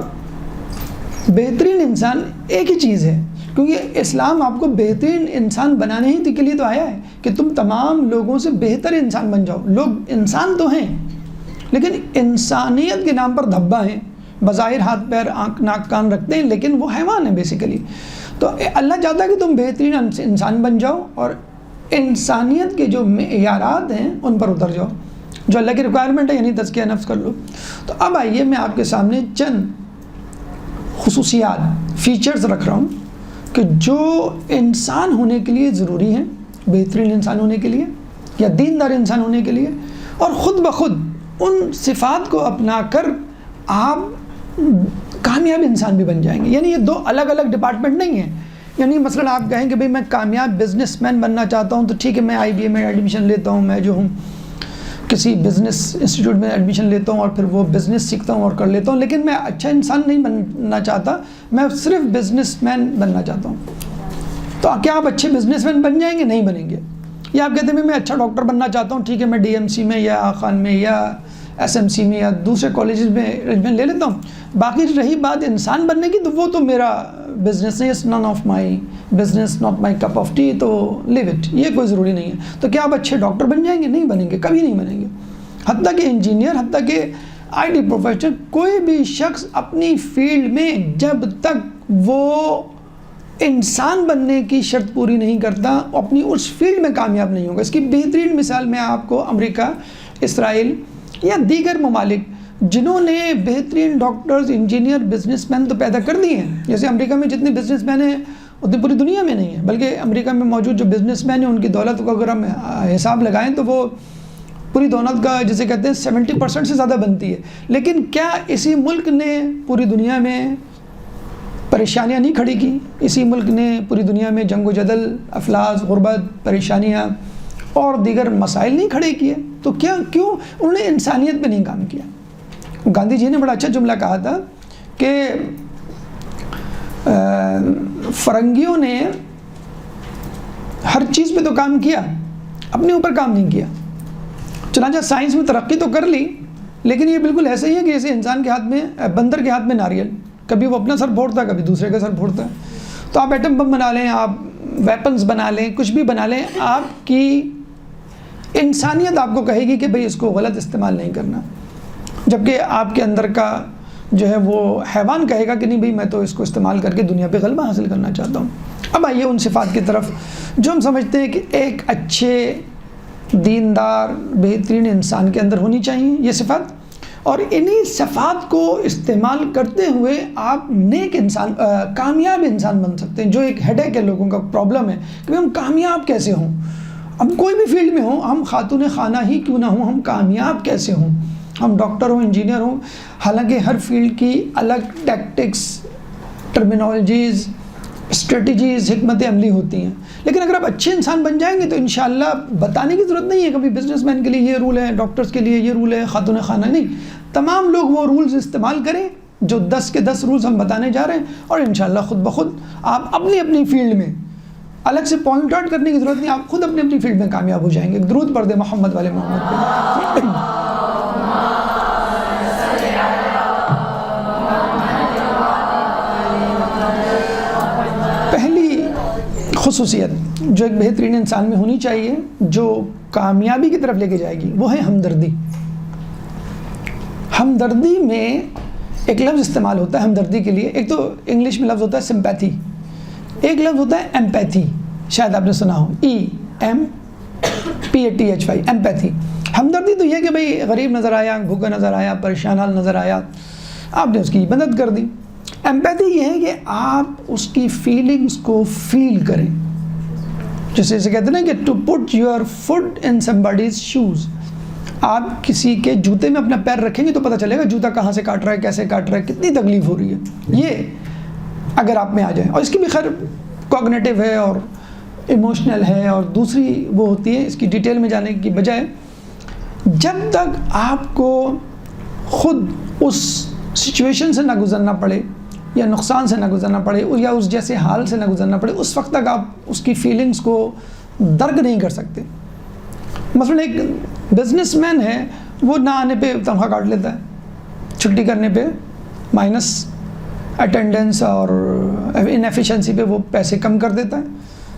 Speaker 1: بہترین انسان ایک ہی چیز ہے، کیونکہ اسلام آپ کو بہترین انسان بنانے ہی کے لیے تو آیا ہے کہ تم تمام لوگوں سے بہتر انسان بن جاؤ۔ لوگ انسان تو ہیں لیکن انسانیت کے نام پر دھبا ہیں، بظاہر ہاتھ پیر آنکھ ناک کان رکھتے ہیں لیکن وہ حیوان ہیں بیسیکلی۔ تو اللہ چاہتا ہے کہ تم بہترین انسان بن جاؤ اور انسانیت کے جو معیارات ہیں ان پر اتر جاؤ، جو اللہ کی ریکوائرمنٹ ہے، یعنی تزکیہ نفس کر لو۔ تو اب آئیے میں آپ کے سامنے چند خصوصیات، فیچرز رکھ رہا ہوں کہ جو انسان ہونے کے لیے ضروری ہیں، بہترین انسان ہونے کے لیے یا دیندار انسان ہونے کے لیے، اور خود بخود ان صفات کو اپنا کر آپ کامیاب انسان بھی بن جائیں گے۔ یعنی یہ دو الگ الگ ڈپارٹمنٹ نہیں ہیں۔ یعنی مثلا آپ کہیں کہ بھئی میں کامیاب بزنس مین بننا چاہتا ہوں تو ٹھیک ہے میں IBA میں ایڈمیشن لیتا ہوں، میں جو ہوں کسی بزنس انسٹیٹیوٹ میں ایڈمیشن لیتا ہوں اور پھر وہ بزنس سیکھتا ہوں اور کر لیتا ہوں، لیکن میں اچھا انسان نہیں بننا چاہتا، میں صرف بزنس مین بننا چاہتا ہوں. تو کیا آپ اچھے بزنس مین بن جائیں گے؟ نہیں بنیں گے. یا آپ کہتے ہیں میں اچھا ڈاکٹر بننا چاہتا ہوں، ٹھیک ہے میں ڈی ایم سی میں یا خان میں یا ایس ایم سی میں یا دوسرے کالجز میں ایڈمیشن لے لیتا ہوں. باقی رہی بات انسان بننے کی، تو وہ تو میرا بزنس نہیں، it's none of my business, not my cup of tea, تو لیو اٹ، یہ کوئی ضروری نہیں ہے. تو کیا آپ اچھے ڈاکٹر بن جائیں گے؟ نہیں بنیں گے، کبھی نہیں بنیں گے. حتیٰ کہ انجینئر، حتیٰ کہ آئی ٹی پروفیشنل، کوئی بھی شخص اپنی فیلڈ میں جب تک وہ انسان بننے کی شرط پوری نہیں کرتا، اپنی اس فیلڈ میں کامیاب نہیں ہوگا. اس کی بہترین مثال میں آپ کو امریکہ، اسرائیل یا دیگر ممالک جنہوں نے بہترین ڈاکٹرز، انجینئر، بزنس مین تو پیدا کر دیے ہیں. جیسے امریکہ میں جتنے بزنس مین ہیں اتنی پوری دنیا میں نہیں ہے، بلکہ امریکہ میں موجود جو بزنس مین ہیں ان کی دولت کو اگر ہم حساب لگائیں تو وہ پوری دولت کا جسے کہتے ہیں 70% سے زیادہ بنتی ہے. لیکن کیا اسی ملک نے پوری دنیا میں پریشانیاں نہیں کھڑی کی؟ اسی ملک نے پوری دنیا میں جنگ و جدل، افلاس، غربت، پریشانیاں اور دیگر مسائل نہیں کھڑے کیے؟ تو کیوں انہوں نے انسانیت پہ نہیں کام کیا؟ گاندھی جی نے بڑا اچھا جملہ کہا تھا کہ فرنگیوں نے ہر چیز پہ تو کام کیا، اپنے اوپر کام نہیں کیا. چنانچہ سائنس میں ترقی تو کر لی، لیکن یہ بالکل ایسے ہی ہے کہ جیسے انسان کے ہاتھ میں، بندر کے ہاتھ میں ناریل، کبھی وہ اپنا سر پھوڑتا ہے، کبھی دوسرے کا سر پھوڑتا ہے. تو آپ ایٹم بم بنا لیں، آپ ویپنز بنا لیں، کچھ بھی بنا لیں، آپ کی انسانیت آپ کو کہے گی کہ بھئی اس کو غلط استعمال نہیں کرنا، جبکہ آپ کے اندر کا جو ہے وہ حیوان کہے گا کہ نہیں بھئی میں تو اس کو استعمال کر کے دنیا پہ غلبہ حاصل کرنا چاہتا ہوں. اب آئیے ان صفات کی طرف جو ہم سمجھتے ہیں کہ ایک اچھے دیندار بہترین انسان کے اندر ہونی چاہیے یہ صفات، اور انہی صفات کو استعمال کرتے ہوئے آپ نیک انسان، کامیاب انسان بن سکتے ہیں. جو ایک ہیڈ ایک ہے لوگوں کا پرابلم ہے کہ ہم کامیاب کیسے ہوں، ہم کوئی بھی فیلڈ میں ہوں، ہم خاتون خانہ ہی کیوں نہ ہوں، ہم کامیاب کیسے ہوں، ہم ڈاکٹر ہوں، انجینئر ہوں. حالانکہ ہر فیلڈ کی الگ ٹیکٹکس، ٹرمینالوجیز، اسٹریٹجیز، حکمت عملی ہوتی ہیں. لیکن اگر آپ اچھے انسان بن جائیں گے تو انشاءاللہ بتانے کی ضرورت نہیں ہے کبھی بزنس مین کے لیے یہ رول ہے، ڈاکٹرز کے لیے یہ رول ہے، خاتون خانہ نہیں. تمام لوگ وہ رولز استعمال کریں جو 10 کے 10 رولز ہم بتانے جا رہے ہیں، اور انشاءاللہ خود بخود آپ اپنی اپنی فیلڈ میں الگ سے پوائنٹ آؤٹ کرنے کی ضرورت نہیں، آپ خود اپنی اپنی فیلڈ میں کامیاب ہو جائیں گے. درود پڑھ دیں محمد والے محمد پہ. پہلی خصوصیت جو ایک بہترین انسان میں ہونی چاہیے، جو کامیابی کی طرف لے کے جائے گی، وہ ہے ہمدردی. ہمدردی میں ایک لفظ استعمال ہوتا ہے ہمدردی کے لیے. ایک تو انگلش میں لفظ ہوتا ہے سمپیتھی، ایک لفظ ہوتا ہے ایمپیتھی. شاید آپ نے سنا ہو EMPATHY، ایمپیتھی. ہمدردی تو یہ کہ بھئی غریب نظر آیا، بھوکا نظر آیا، پریشان حال نظر آیا، آپ نے اس کی مدد کر دی. ایمپیتھی یہ ہے کہ آپ اس کی فیلنگز کو فیل کریں. جیسے کہتے ہیں نا کہ to put your feet in somebody's shoes. آپ کسی کے جوتے میں اپنا پیر رکھیں گے تو پتہ چلے گا جوتا کہاں سے کاٹ رہا ہے، کیسے کاٹ رہا ہے، کتنی تکلیف ہو رہی ہے. یہ اگر آپ میں آ جائے، اور اس کی بھی خیر کوگنیٹو ہے اور ایموشنل ہے اور دوسری وہ ہوتی ہے، اس کی ڈیٹیل میں جانے کی بجائے جب تک آپ کو خود اس سچویشن سے نہ گزرنا پڑے یا نقصان سے نہ گزرنا پڑے یا اس جیسے حال سے نہ گزرنا پڑے، اس وقت تک آپ اس کی فیلنگز کو درک نہیں کر سکتے. مثلا ایک بزنس مین ہے، وہ نہ آنے پہ تنخواہ کاٹ لیتا ہے، چھٹی کرنے پہ مائنس اٹینڈنس اور انیفیشنسی پہ وہ پیسے کم کر دیتا ہے.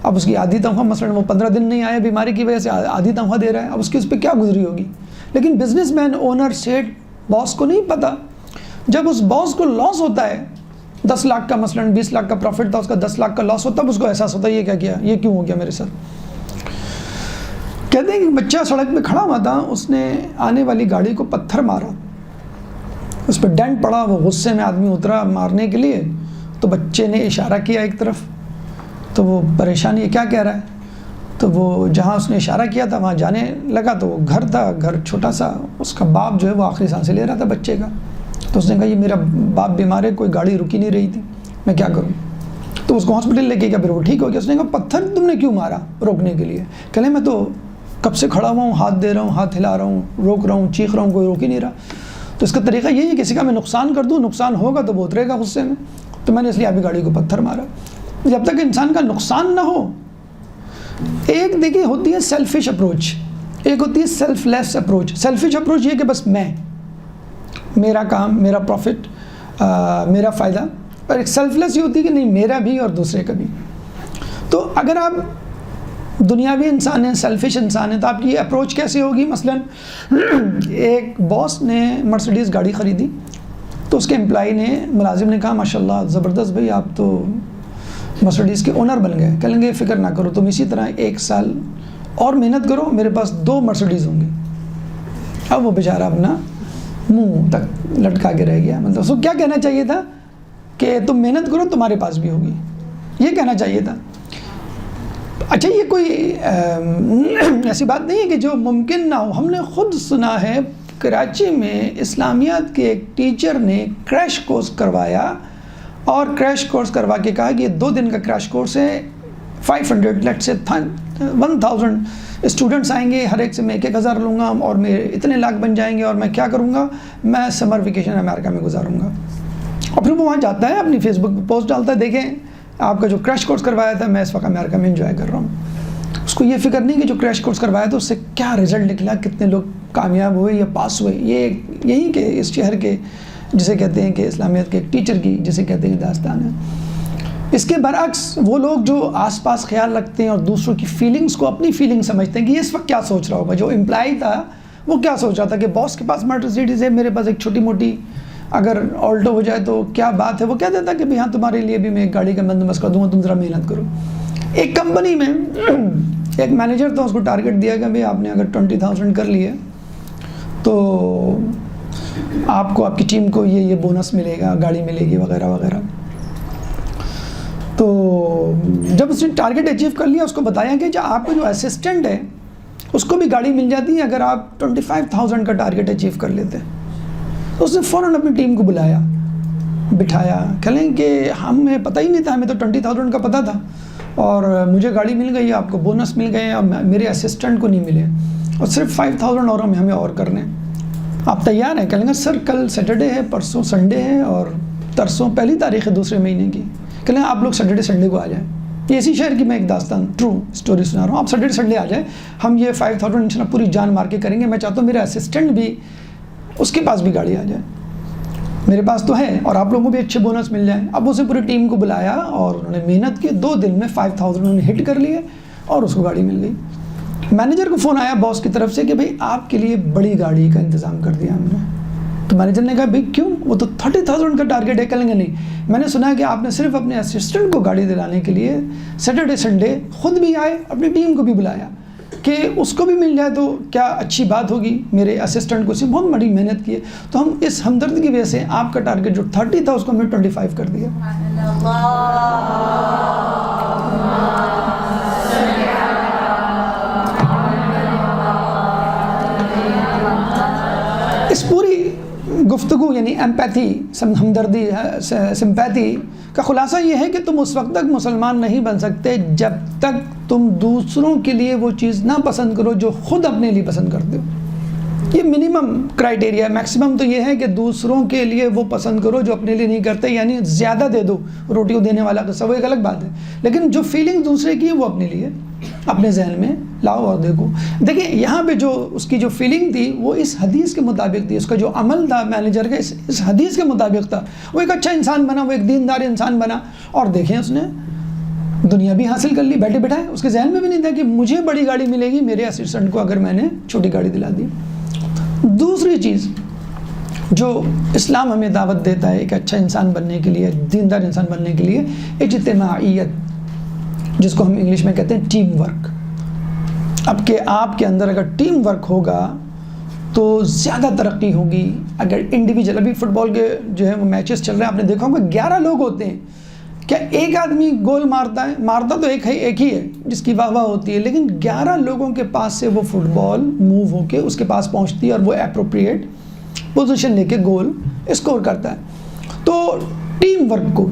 Speaker 1: اب اس کی آدھی تنخواہ، مثلا وہ 15 دن نہیں آیا بیماری کی وجہ سے، آدھی تنخواہ دے رہا ہے، اب اس کی اس پہ کیا گزری ہوگی. لیکن بزنس مین، اونر، سیٹ، باس کو نہیں پتہ. جب اس باس کو لاس ہوتا ہے 10 لاکھ کا، مثلا 20 لاکھ کا پروفٹ تھا، اس کا 10 لاکھ کا لاس ہوتا ہے، اس کو احساس ہوتا ہے یہ کیا کیا، یہ کیوں ہو گیا میرے ساتھ. کہتے ہیں کہ بچہ سڑک پہ کھڑا ہوا تھا، اس نے آنے والی گاڑی کو پتھر مارا، اس پہ ڈینٹ پڑا. وہ غصے میں آدمی اترا مارنے کے لیے، تو بچے نے اشارہ کیا ایک طرف، تو وہ پریشانی ہے کیا کہہ رہا ہے، تو وہ جہاں اس نے اشارہ کیا تھا وہاں جانے لگا. تو وہ گھر تھا، گھر چھوٹا سا، اس کا باپ جو ہے وہ آخری سانسیں لے رہا تھا بچے کا. تو اس نے کہا یہ میرا باپ بیمار ہے، کوئی گاڑی رکی نہیں رہی تھی، میں کیا کروں. تو اس کو ہاسپٹل لے کے گیا، پھر وہ ٹھیک ہو گیا. اس نے کہا پتھر تم نے کیوں مارا روکنے کے لیے؟ کہلے میں تو کب سے کھڑا ہوا ہوں، ہاتھ دے رہا ہوں، ہاتھ ہلا رہا ہوں، روک رہا ہوں، چیخ رہا ہوں، کوئی روک ہی نہیں رہا. تو اس کا طریقہ یہی ہے کسی کا میں نقصان کر دوں، نقصان ہوگا تو وہ اترے گا غصے میں. تو میں نے اس لیے ابھی گاڑی کو پتھر مارا. جب تک انسان کا نقصان نہ ہو. ایک دیکھیے ہوتی ہے سیلفش اپروچ، ایک ہوتی ہے سیلف لیس اپروچ. سیلفش اپروچ یہ کہ بس میں، میرا کام، میرا پروفٹ، میرا فائدہ. اور ایک سیلف لیس یہ ہوتی ہے کہ نہیں، میرا بھی اور دوسرے کا بھی. تو اگر آپ دنیاوی انسان ہیں، سیلفش انسان ہیں، تو آپ کی یہ اپروچ کیسے ہوگی؟ مثلا ایک باس نے مرسیڈیز گاڑی خریدی تو اس کے امپلائی نے، ملازم نے کہا ماشاءاللہ زبردست بھائی، آپ تو مرسیڈیز کے اونر بن گئے. کہیں گے فکر نہ کرو، تم اسی طرح 1 سال اور محنت کرو، میرے پاس 2 مرسیڈیز ہوں گی. اب وہ بیچارہ اپنا منہ تک لٹکا کے رہ گیا. مطلب اس کو کیا کہنا چاہیے تھا کہ تم محنت کرو، تمہارے پاس بھی ہوگی، یہ کہنا چاہیے تھا. اچھا یہ کوئی ایسی بات نہیں ہے کہ جو ممکن نہ ہو. ہم نے خود سنا ہے کراچی میں اسلامیات کے ایک ٹیچر نے کریش کورس کروایا، اور کریش کورس کروا کے کہا کہ یہ 2 دن کا کریش کورس ہے، 500 لیٹ سے 1000 اسٹوڈنٹس آئیں گے، ہر ایک سے میں 1,000 لوں گا اور میرے اتنے لاکھ بن جائیں گے، اور میں کیا کروں گا، میں سمر ویکیشن امریکہ میں گزاروں گا. اور پھر وہ وہاں جاتا ہے، اپنی فیس بک پہ پوسٹ ڈالتا ہے، دیکھیں آپ کا جو کریش کورس کروایا تھا میں اس وقت امریکہ میں انجوائے کر رہا ہوں. اس کو یہ فکر نہیں کہ جو کریش کورس کروایا تھا اس سے کیا رزلٹ نکلا، کتنے لوگ کامیاب ہوئے یا پاس ہوئے. یہی کہ اس شہر کے جسے کہتے ہیں کہ اسلامیت کے ایک ٹیچر کی جسے کہتے ہیں داستان ہے. اس کے برعکس وہ لوگ جو آس پاس خیال رکھتے ہیں اور دوسروں کی فیلنگز کو اپنی فیلنگ سمجھتے ہیں کہ یہ اس وقت کیا سوچ رہا ہوگا. جو امپلائی تھا وہ کیا سوچ رہا تھا کہ باس کے پاس مرسیڈیز ہے، میرے پاس ایک چھوٹی موٹی اگر آلٹو ہو جائے تو کیا بات ہے. وہ کہہ دیتا کہ بھئی ہاں تمہارے لیے بھی میں ایک گاڑی کا بندوبست کر دوں گا، تم ذرا محنت کرو. ایک کمپنی میں ایک مینیجر تھا، اس کو ٹارگٹ دیا کہ بھئی آپ نے اگر 20,000 کر لیے تو آپ کو، آپ کی ٹیم کو یہ بونس ملے گا، گاڑی ملے گی وغیرہ وغیرہ. تو جب اس نے ٹارگٹ اچیو کر لیا، اس کو بتایا کہ جو آپ کا جو اسسٹنٹ ہے اس کو بھی گاڑی مل جاتی ہے اگر آپ 25,000 کا ٹارگٹ اچیو کر لیتے. اس نے فوراً اپنی ٹیم کو بلایا، بٹھایا، کہیں کہ ہمیں پتہ ہی نہیں تھا، ہمیں تو 20,000 کا پتہ تھا اور مجھے گاڑی مل گئی، آپ کو بونس مل گئے اور میرے اسسٹنٹ کو نہیں ملے، اور صرف 5,000 اور ہمیں اور کرنے. آپ تیار ہیں؟ کہیں گے سر کل سیٹرڈے ہے، پرسوں سنڈے ہے اور ترسوں 1 تاریخ ہے 2 مہینے کی. کہیں آپ لوگ سیٹرڈے سنڈے کو آ جائیں. یہ اسی شہر کی میں ایک داستان ٹرو اسٹوری سنا رہا ہوں. آپ سیٹرڈے سنڈے آ جائیں، ہم یہ 5,000 انشاءاللہ پوری جان مار کے کریں گے. میں چاہتا ہوں میرا اسسٹنٹ بھی، اس کے پاس بھی گاڑی آ جائے، میرے پاس تو ہے اور آپ لوگوں کو بھی اچھے بونس مل جائیں. اب اسے پوری ٹیم کو بلایا اور انہوں نے محنت کی، 2 دن میں 5,000 انہوں نے ہٹ کر لیے اور اس کو گاڑی مل گئی. مینیجر کو فون آیا باس کی طرف سے کہ بھئی آپ کے لیے بڑی گاڑی کا انتظام کر دیا ہم نے. تو مینیجر نے کہا بھئی کیوں، وہ تو 30,000 کا ٹارگٹ ہے. کہیں گے نہیں، میں نے سنا ہے کہ آپ نے صرف اپنے اسسٹنٹ کو گاڑی دلانے کے لیے سیٹرڈے سنڈے خود بھی آئے، اپنی ٹیم کو بھی بلایا کہ اس کو بھی مل جائے تو کیا اچھی بات ہوگی. میرے اسسٹنٹ کو سے بہت بڑی محنت کی ہے، تو ہم اس ہمدرد کی وجہ سے آپ کا ٹارگٹ جو 30 تھا اس کو ہم نے 25 کر دیا. اس پوری گفتگو یعنی ایمپیتھی، ہمدردی، سمپیتھی کا خلاصہ یہ ہے کہ تم اس وقت تک مسلمان نہیں بن سکتے جب تک تم دوسروں کے لیے وہ چیز نہ پسند کرو جو خود اپنے لیے پسند کرتے ہو. یہ منیمم کرائٹیریا ہے. میکسیمم تو یہ ہے کہ دوسروں کے لیے وہ پسند کرو جو اپنے لیے نہیں کرتے. یعنی زیادہ دے دو، روٹی کو دینے والا تو وہ ایک الگ بات ہے، لیکن جو فیلنگ دوسرے کی ہے وہ اپنے لیے اپنے ذہن میں لاؤ اور دیکھو. دیکھیں یہاں پہ جو اس کی جو فیلنگ تھی وہ اس حدیث کے مطابق تھی، اس کا جو عمل تھا مینیجر کا اس حدیث کے مطابق تھا. وہ ایک اچھا انسان بنا، وہ ایک دیندار انسان بنا، اور دیکھیں اس نے دنیا بھی حاصل کر لی بیٹھے بیٹھائے. اس کے ذہن میں بھی نہیں تھا کہ مجھے بڑی گاڑی ملے گی میرے اسسٹنٹ کو اگر میں نے چھوٹی گاڑی دلا دی. دوسری چیز جو اسلام ہمیں دعوت دیتا ہے ایک اچھا انسان بننے کے لیے، دیندار انسان بننے کے لیے، اجتماعیت، جس کو ہم انگلش میں کہتے ہیں ٹیم ورک. اب کہ آپ کے اندر اگر ٹیم ورک ہوگا تو زیادہ ترقی ہوگی. اگر انڈیویجول، ابھی فٹ بال کے جو ہے وہ میچز چل رہے ہیں، آپ نے دیکھا ہوگا 11 لوگ ہوتے ہیں. کیا ایک آدمی گول مارتا تو ایک ہی ہے جس کی واہ واہ ہوتی ہے، لیکن 11 لوگوں کے پاس سے وہ فٹ بال موو ہو کے اس کے پاس پہنچتی ہے اور وہ اپروپریٹ پوزیشن لے کے گول اسکور کرتا ہے. تو ٹیم ورک کو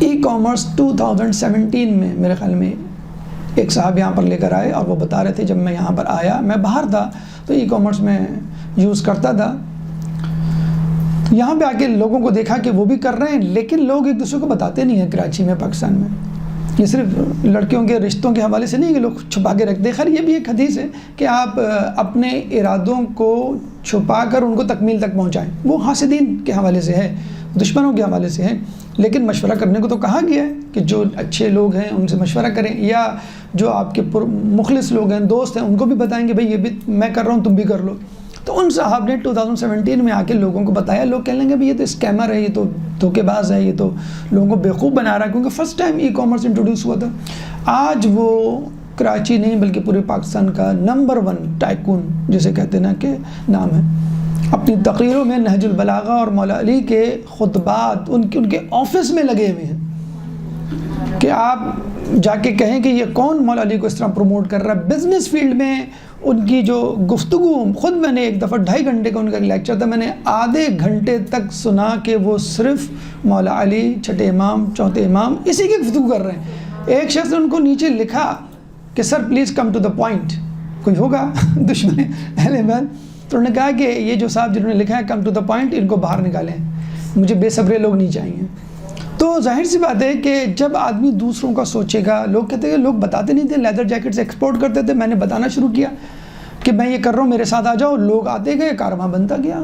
Speaker 1: ای کامرس 2017 میں میرے خیال میں ایک صاحب یہاں پر لے کر آئے اور وہ بتا رہے تھے جب میں یہاں پر آیا، میں باہر تھا تو ای کامرس میں یوز کرتا تھا، یہاں پہ آ کے لوگوں کو دیکھا کہ وہ بھی کر رہے ہیں، لیکن لوگ ایک دوسرے کو بتاتے نہیں ہیں کراچی میں، پاکستان میں۔ یہ صرف لڑکیوں کے رشتوں کے حوالے سے نہیں کہ لوگ چھپا کے رکھتے، خیر یہ بھی ایک حدیث ہے کہ آپ اپنے ارادوں کو چھپا کر ان کو تکمیل تک پہنچائیں، وہ حاسدین کے حوالے سے ہے، دشمنوں کے حوالے سے ہے، لیکن مشورہ کرنے کو تو کہا گیا ہے کہ جو اچھے لوگ ہیں ان سے مشورہ کریں، یا جو آپ کے مخلص لوگ ہیں، دوست ہیں، ان کو بھی بتائیں کہ بھئی یہ بھی میں کر رہا ہوں تم بھی کر لو۔ تو ان صاحب نے 2017 میں آ کے لوگوں کو بتایا، لوگ کہنے لگے بھئی یہ تو اسکیمر ہے، یہ تو دھوکے باز ہے، یہ تو لوگوں کو بیوقوف بنا رہا ہے، کیونکہ first time e commerce introduce ہوا تھا۔ آج وہ کراچی نہیں بلکہ پورے پاکستان کا نمبر 1 ٹائکون جسے کہتے ہیں نا کہ نام ہے، اپنی تقریروں میں نہج البلاغہ اور مولا علی کے خطبات ان کے آفس میں لگے ہوئے ہیں کہ آپ جا کے کہیں کہ یہ کون مولا علی کو اس طرح پروموٹ کر رہا ہے۔ بزنس فیلڈ میں ان کی جو گفتگو، خود میں نے ایک دفعہ 2.5 گھنٹے کا ان کا لیکچر تھا، میں نے آدھے گھنٹے تک سنا کہ وہ صرف مولا علی، چھٹے امام، چوتھے امام، اسی کی گفتگو کر رہے ہیں۔ ایک شخص نے ان کو نیچے لکھا کہ sir please come to the point, کوئی ہوگا دشمن اہل بیت، تو انہوں نے کہا کہ یہ جو صاحب جنہوں نے لکھا ہے کم ٹو دا پوائنٹ، ان کو باہر نکالیں، مجھے بے صبرے لوگ نہیں چاہیے۔ تو ظاہر سی بات ہے کہ جب آدمی دوسروں کا سوچے گا، لوگ کہتے ہیں، لوگ بتاتے نہیں تھے، لیدر جیکٹس ایکسپورٹ کرتے تھے، میں نے بتانا شروع کیا کہ میں یہ کر رہا ہوں، میرے ساتھ آ جاؤ، لوگ آتے گئے، کارواں بنتا گیا۔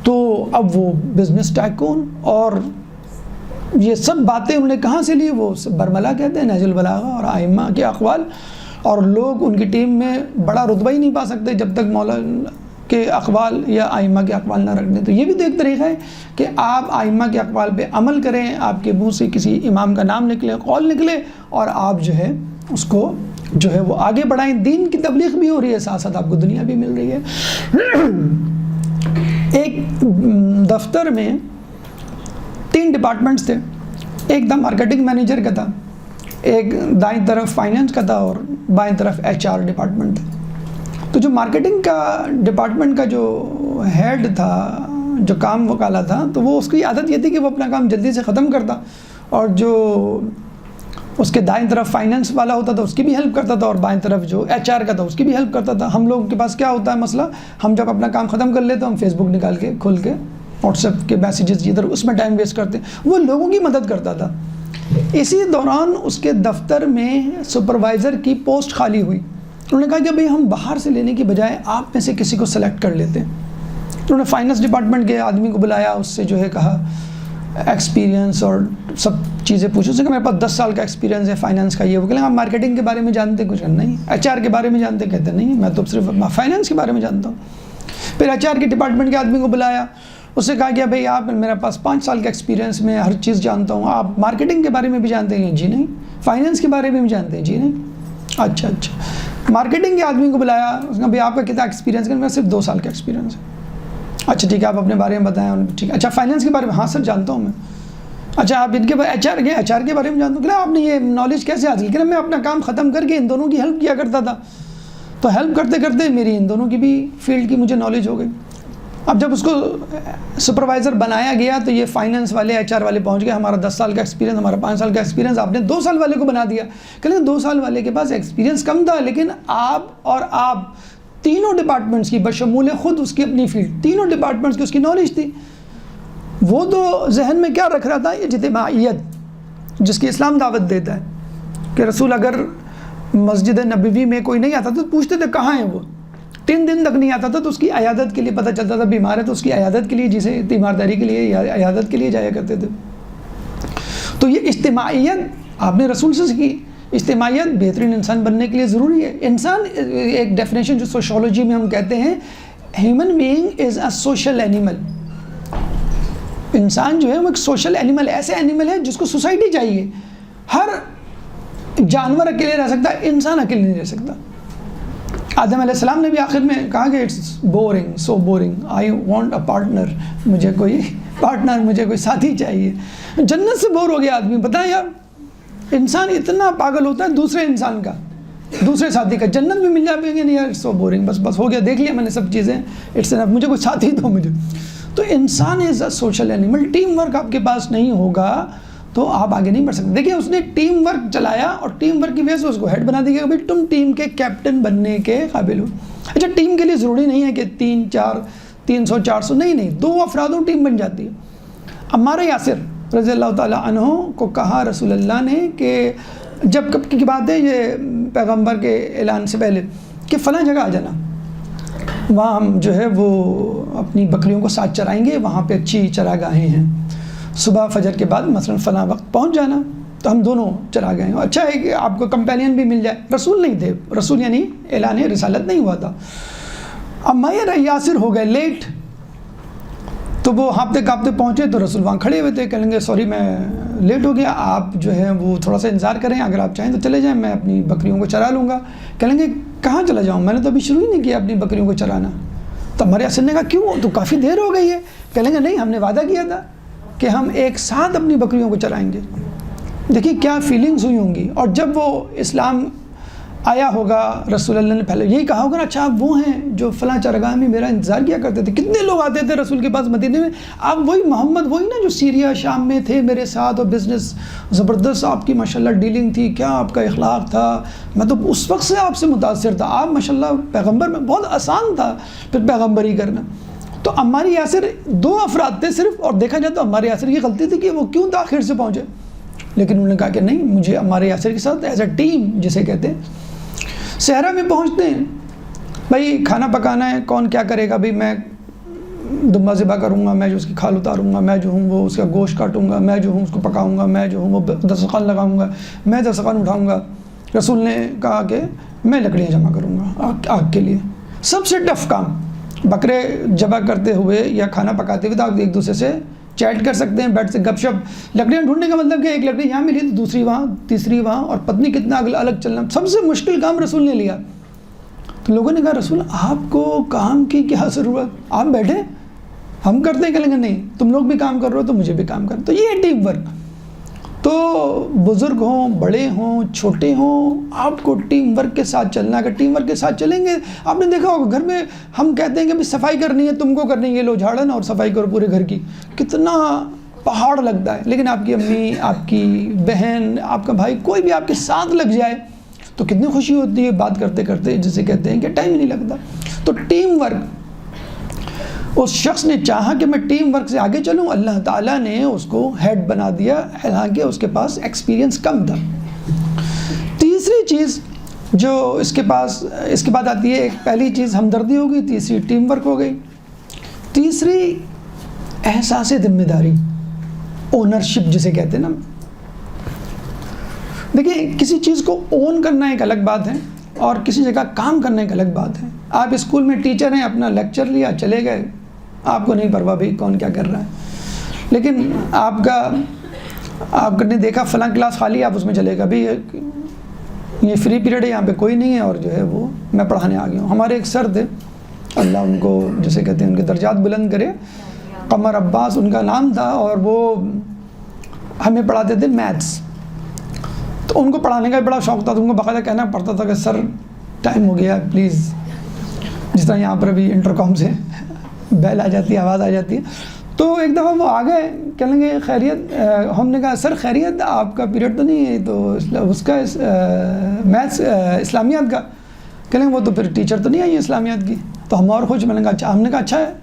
Speaker 1: تو اب وہ بزنس ٹائکون اور یہ سب باتیں انہوں نے کہاں سے لی، وہ برملا کہتے ہیں، نہج البلاغہ اور ائمہ کے اقوال، اور لوگ ان کی ٹیم میں بڑا رتبہ ہی نہیں پا سکتے جب تک مولا کے اقوال یا ائمہ کے اقوال نہ رکھ دیں۔ تو یہ بھی تو ایک طریقہ ہے کہ آپ ائمہ کے اقوال پہ عمل کریں، آپ کے منہ سے کسی امام کا نام نکلے، قول نکلے، اور آپ جو ہے اس کو جو ہے وہ آگے بڑھائیں۔ دین کی تبلیغ بھی ہو رہی ہے، ساتھ ساتھ آپ کو دنیا بھی مل رہی ہے۔ ایک دفتر میں 3 ڈپارٹمنٹس تھے، ایک تھا مارکیٹنگ مینیجر کا تھا، ایک دائیں طرف فائنینس کا تھا، اور بائیں طرف HR ڈپارٹمنٹ تھا۔ تو جو مارکیٹنگ کا ڈپارٹمنٹ کا جو ہیڈ تھا، جو کام وکالا تھا، تو وہ اس کی عادت یہ تھی کہ وہ اپنا کام جلدی سے ختم کرتا، اور جو اس کے دائیں طرف فائنینس والا ہوتا تھا اس کی بھی ہیلپ کرتا تھا، اور بائیں طرف جو HR کا تھا اس کی بھی ہیلپ کرتا تھا۔ ہم لوگوں کے پاس کیا ہوتا ہے مسئلہ، ہم جب اپنا کام ختم کر لیتے ہم فیس بک نکال کے کھول کے واٹس ایپ کے میسیجز ادھر اس میں ٹائم ویسٹ کرتے ہیں، وہ لوگوں کی مدد کرتا تھا۔ اسی دوران اس کے دفتر میں سپروائزر کی پوسٹ خالی ہوئی، انہوں نے کہا کہ بھئی ہم باہر سے لینے کی بجائے آپ میں سے کسی کو سلیکٹ کر لیتے ہیں۔ انہوں نے فائنینس ڈپارٹمنٹ کے آدمی کو بلایا، اس سے جو ہے کہا ایکسپیرینس اور سب چیزیں پوچھو، اس نے کہا میرے پاس 10 سال کا ایکسپیرینس ہے فائنینس کا، یہ وہ کہتے ہیں آپ مارکیٹنگ کے بارے میں جانتے کچھ نہیں، HR کے بارے میں جانتے، کہتے نہیں میں تو صرف فائنینس کے بارے میں جانتا ہوں۔ پھر HR کے ڈپارٹمنٹ کے آدمی کو بلایا، اس سے کہا کہ بھئی آپ میرے پاس 5 سال کا ایکسپیرینس، میں ہر چیز جانتا ہوں، آپ مارکیٹنگ کے بارے میں بھی جانتے ہیں؟ جی نہیں۔ فائنینس کے بارے میں بھی جانتے ہیں؟ جی نہیں۔ اچھا مارکیٹنگ کے آدمی کو بلایا، اس نے کہا بھئی آپ کا کتنا ایکسپیرینس ہے؟ میرا صرف 2 سال کا ایکسپیرینس ہے۔ اچھا ٹھیک ہے، آپ اپنے بارے میں بتائیں۔ ٹھیک ہے، اچھا فائنینس کے بارے میں؟ ہاں سر جانتا ہوں میں۔ اچھا آپ ان کے HR کے بارے میں جانتا ہوں؟ کہ آپ نے یہ نالج کیسے حاصل کی؟ میں اپنا کام ختم کر کے ان دونوں کی ہیلپ کیا کرتا تھا، تو ہیلپ کرتے کرتے میری ان دونوں کی بھی فیلڈ کی مجھے نالج ہو گئی۔ اب جب اس کو سپروائزر بنایا گیا تو یہ فائنینس والے HR والے پہنچ گئے، ہمارا 10 سال کا ایکسپیرینس، ہمارا 5 سال کا ایکسپیرینس، آپ نے 2 سال والے کو بنا دیا۔ کہ 2 سال والے کے پاس ایکسپیرینس کم تھا، لیکن آپ تینوں ڈپارٹمنٹس کی بشمول خود اس کی اپنی فیلڈ، تینوں ڈپارٹمنٹس کی اس کی نالج تھی۔ وہ تو ذہن میں کیا رکھ رہا تھا، اجتماعیت جس کی اسلام دعوت دیتا ہے، کہ رسول اگر مسجد نبوی میں کوئی نہیں آتا تو پوچھتے تھے کہاں ہیں وہ، 3 دن تک نہیں آتا تھا تو اس کی عیادت کے لیے پتہ چلتا تھا بیمار ہے تو اس کی عیادت کے لیے، جسے تیمارداری کے لیے یا عیادت کے لیے جایا کرتے تھے۔ تو یہ اجتماعیت آپ نے رسول سے سیکھی۔ اجتماعیت بہترین انسان بننے کے لیے ضروری ہے۔ انسان ایک ڈیفینیشن جو سوشولوجی میں ہم کہتے ہیں، human being is a social animal. انسان جو ہے وہ ایک سوشل اینیمل، ایسے اینیمل ہے جس کو سوسائٹی چاہیے۔ ہر جانور اکیلے رہ سکتا ہے، انسان اکیلے نہیں رہ سکتا۔ آدم علیہ السلام نے بھی آخر میں کہا کہ it's boring, so boring, I want a partner, مجھے کوئی پارٹنر، مجھے کوئی ساتھی چاہیے۔ جنت سے بور ہو گیا آدمی۔ بتائیں یار، انسان اتنا پاگل ہوتا ہے دوسرے انسان کا، دوسرے ساتھی کا، جنت میں مل جائے گے نہیں یار، سو بورنگ، بس ہو گیا، دیکھ لیا میں نے سب چیزیں، اٹس انف، مجھے کوئی ساتھی دو مجھے۔ تو انسان is a social animal. Team work آپ کے پاس نہیں ہوگا تو آپ آگے نہیں بڑھ سکتے. دیکھیے اس نے ٹیم ورک چلایا اور ٹیم ورک کی وجہ سے اس کو ہیڈ بنا دیا کہ بھائی تم ٹیم کے کیپٹن بننے کے قابل ہو. اچھا ٹیم کے لیے ضروری نہیں ہے کہ 300 400 نہیں 2 افرادوں ٹیم بن جاتی ہے. عمار یاسر رضی اللہ تعالیٰ عنہ کو کہا رسول اللہ نے کہ جب کب کی بات ہے یہ پیغمبر کے اعلان سے پہلے کہ فلاں جگہ آ جانا, وہاں ہم جو ہے وہ اپنی بکریوں کو ساتھ چرائیں گے, وہاں پہ اچھی چراگاہیں ہیں, صبح فجر کے بعد مثلا فلاں وقت پہنچ جانا. تو ہم دونوں چلا گئے. اچھا ہے کہ آپ کو کمپینین بھی مل جائے. رسول نہیں تھے, رسول یعنی اعلان رسالت نہیں ہوا تھا. عمار یاسر ہو گئے لیٹ, تو وہ ہانپتے کانپتے پہنچے تو رسول وہاں کھڑے ہوئے تھے. کہیں گے سوری میں لیٹ ہو گیا, آپ جو ہے وہ تھوڑا سا انتظار کریں, اگر آپ چاہیں تو چلے جائیں, میں اپنی بکریوں کو چرا لوں گا. کہیں گے کہاں چلا جاؤں, میں نے تو ابھی شروع ہی نہیں کیا اپنی بکریوں کو چرانا. تو عمار یاسر نے کہا کیوں, تو کافی دیر ہو گئی ہے. کہیں گے نہیں, ہم نے وعدہ کیا تھا کہ ہم ایک ساتھ اپنی بکریوں کو چرائیں گے. دیکھیے کیا فیلنگز ہوئی ہوں گی. اور جب وہ اسلام آیا ہوگا, رسول اللہ نے پہلے یہی کہا ہوگا نا, اچھا آپ وہ ہیں جو فلاں چرگاہ میں میرا انتظار کیا کرتے تھے. کتنے لوگ آتے تھے رسول کے پاس مدینے میں, آپ وہی محمد وہی نا جو سیریا شام میں تھے میرے ساتھ, اور بزنس زبردست آپ کی ماشاءاللہ ڈیلنگ تھی, کیا آپ کا اخلاق تھا, میں تو اس وقت سے آپ سے متاثر تھا, آپ ماشاءاللہ پیغمبر میں بہت آسان تھا پھر پیغمبری کرنا. تو عمار یاسر 2 افراد تھے صرف, اور دیکھا جائے تو عمار یاسر کی غلطی تھی کہ وہ کیوں تاخیر سے پہنچے. لیکن انہوں نے کہا کہ نہیں, مجھے عمار یاسر کے ساتھ ایز اے ٹیم جسے کہتے ہیں. صحرا میں پہنچتے ہیں, بھائی کھانا پکانا ہے, کون کیا کرے گا, بھائی میں دمبا ذبح کروں گا, میں جو اس کی کھال اتاروں گا, میں جو ہوں وہ اس کا گوشت کاٹوں گا, میں جو ہوں اس کو پکاؤں گا, میں جو ہوں وہ دسترخوان لگاؤں گا, میں دسترخوان اٹھاؤں گا. رسول نے کہا کہ میں لکڑیاں جمع کروں گا آگ کے لیے. سب سے ٹف کام, بکرے ذبح کرتے ہوئے یا کھانا پکاتے ہوئے تو آپ ایک دوسرے سے چیٹ کر سکتے ہیں, بیٹھ سے گپ شپ. لکڑیاں ڈھونڈنے کا مطلب کہ ایک لکڑی یہاں ملی تو دوسری وہاں, تیسری وہاں, اور پتنی کتنا الگ چلنا. سب سے مشکل کام رسول نے لیا. تو لوگوں نے کہا رسول آپ کو کام کی کیا ضرورت, آپ بیٹھے ہم کرتے ہیں. کہیں گے نہیں, تم لوگ بھی کام کر رہے ہو تو مجھے بھی کام کر. تو یہ ہے ٹیم ورک. تو بزرگ ہوں, بڑے ہوں, چھوٹے ہوں, آپ کو ٹیم ورک کے ساتھ چلنا. اگر ٹیم ورک کے ساتھ چلیں گے, آپ نے دیکھا ہوگا گھر میں ہم کہتے ہیں کہ صفائی کرنی ہے, تم کو کرنی ہے, یہ لو جھاڑن اور صفائی کرو پورے گھر کی, کتنا پہاڑ لگتا ہے. لیکن آپ کی امی, آپ کی بہن, آپ کا بھائی, کوئی بھی آپ کے ساتھ لگ جائے تو کتنی خوشی ہوتی ہے بات کرتے کرتے, جسے کہتے ہیں کہ ٹائم ہی نہیں لگتا. تو ٹیم ورک, اس شخص نے چاہا کہ میں ٹیم ورک سے آگے چلوں, اللہ تعالیٰ نے اس کو ہیڈ بنا دیا, حالانکہ اس کے پاس ایکسپیرینس کم تھا. تیسری چیز جو اس کے بعد آتی ہے, ایک پہلی چیز ہمدردی ہو گئی, تیسری ٹیم ورک ہو گئی, تیسری احساس ذمہ داری, اونرشپ جسے کہتے ہیں نا. دیکھیں کسی چیز کو اون کرنا ایک الگ بات ہے, اور کسی جگہ کام کرنا ایک الگ بات ہے. آپ اسکول میں ٹیچر ہیں, اپنا لیکچر لیا, چلے گئے, آپ کو نہیں پرواہ بھائی کون کیا کر رہا ہے. لیکن آپ نے دیکھا فلاں کلاس خالی, آپ اس میں چلے گا, بھائی یہ فری پیریڈ ہے, یہاں پہ کوئی نہیں ہے, اور جو ہے وہ میں پڑھانے آ گیا ہوں. ہمارے ایک سر تھے, اللہ ان کو جسے کہتے ہیں ان کے درجات بلند کرے, قمر عباس ان کا نام تھا, اور وہ ہمیں پڑھاتے تھے میتھس. تو ان کو پڑھانے کا بڑا شوق تھا, تو ان کو باقاعدہ کہنا پڑتا تھا کہ سر ٹائم ہو گیا پلیز. جس طرح یہاں پر ابھی انٹر کام سے بیل آ جاتی ہے, آواز آ جاتی ہے. تو ایک دفعہ وہ آ گئے, کہنے لگے خیریت. ہم نے کہا سر خیریت, آپ کا پیریڈ تو نہیں ہے, تو اس کا میتھس اسلامیات کا. کہنے لگے وہ تو پھر ٹیچر تو نہیں آئی ہے اسلامیات کی. تو ہم اور خوش. میں نے کہا اچھا, ہم نے کہا اچھا ہے.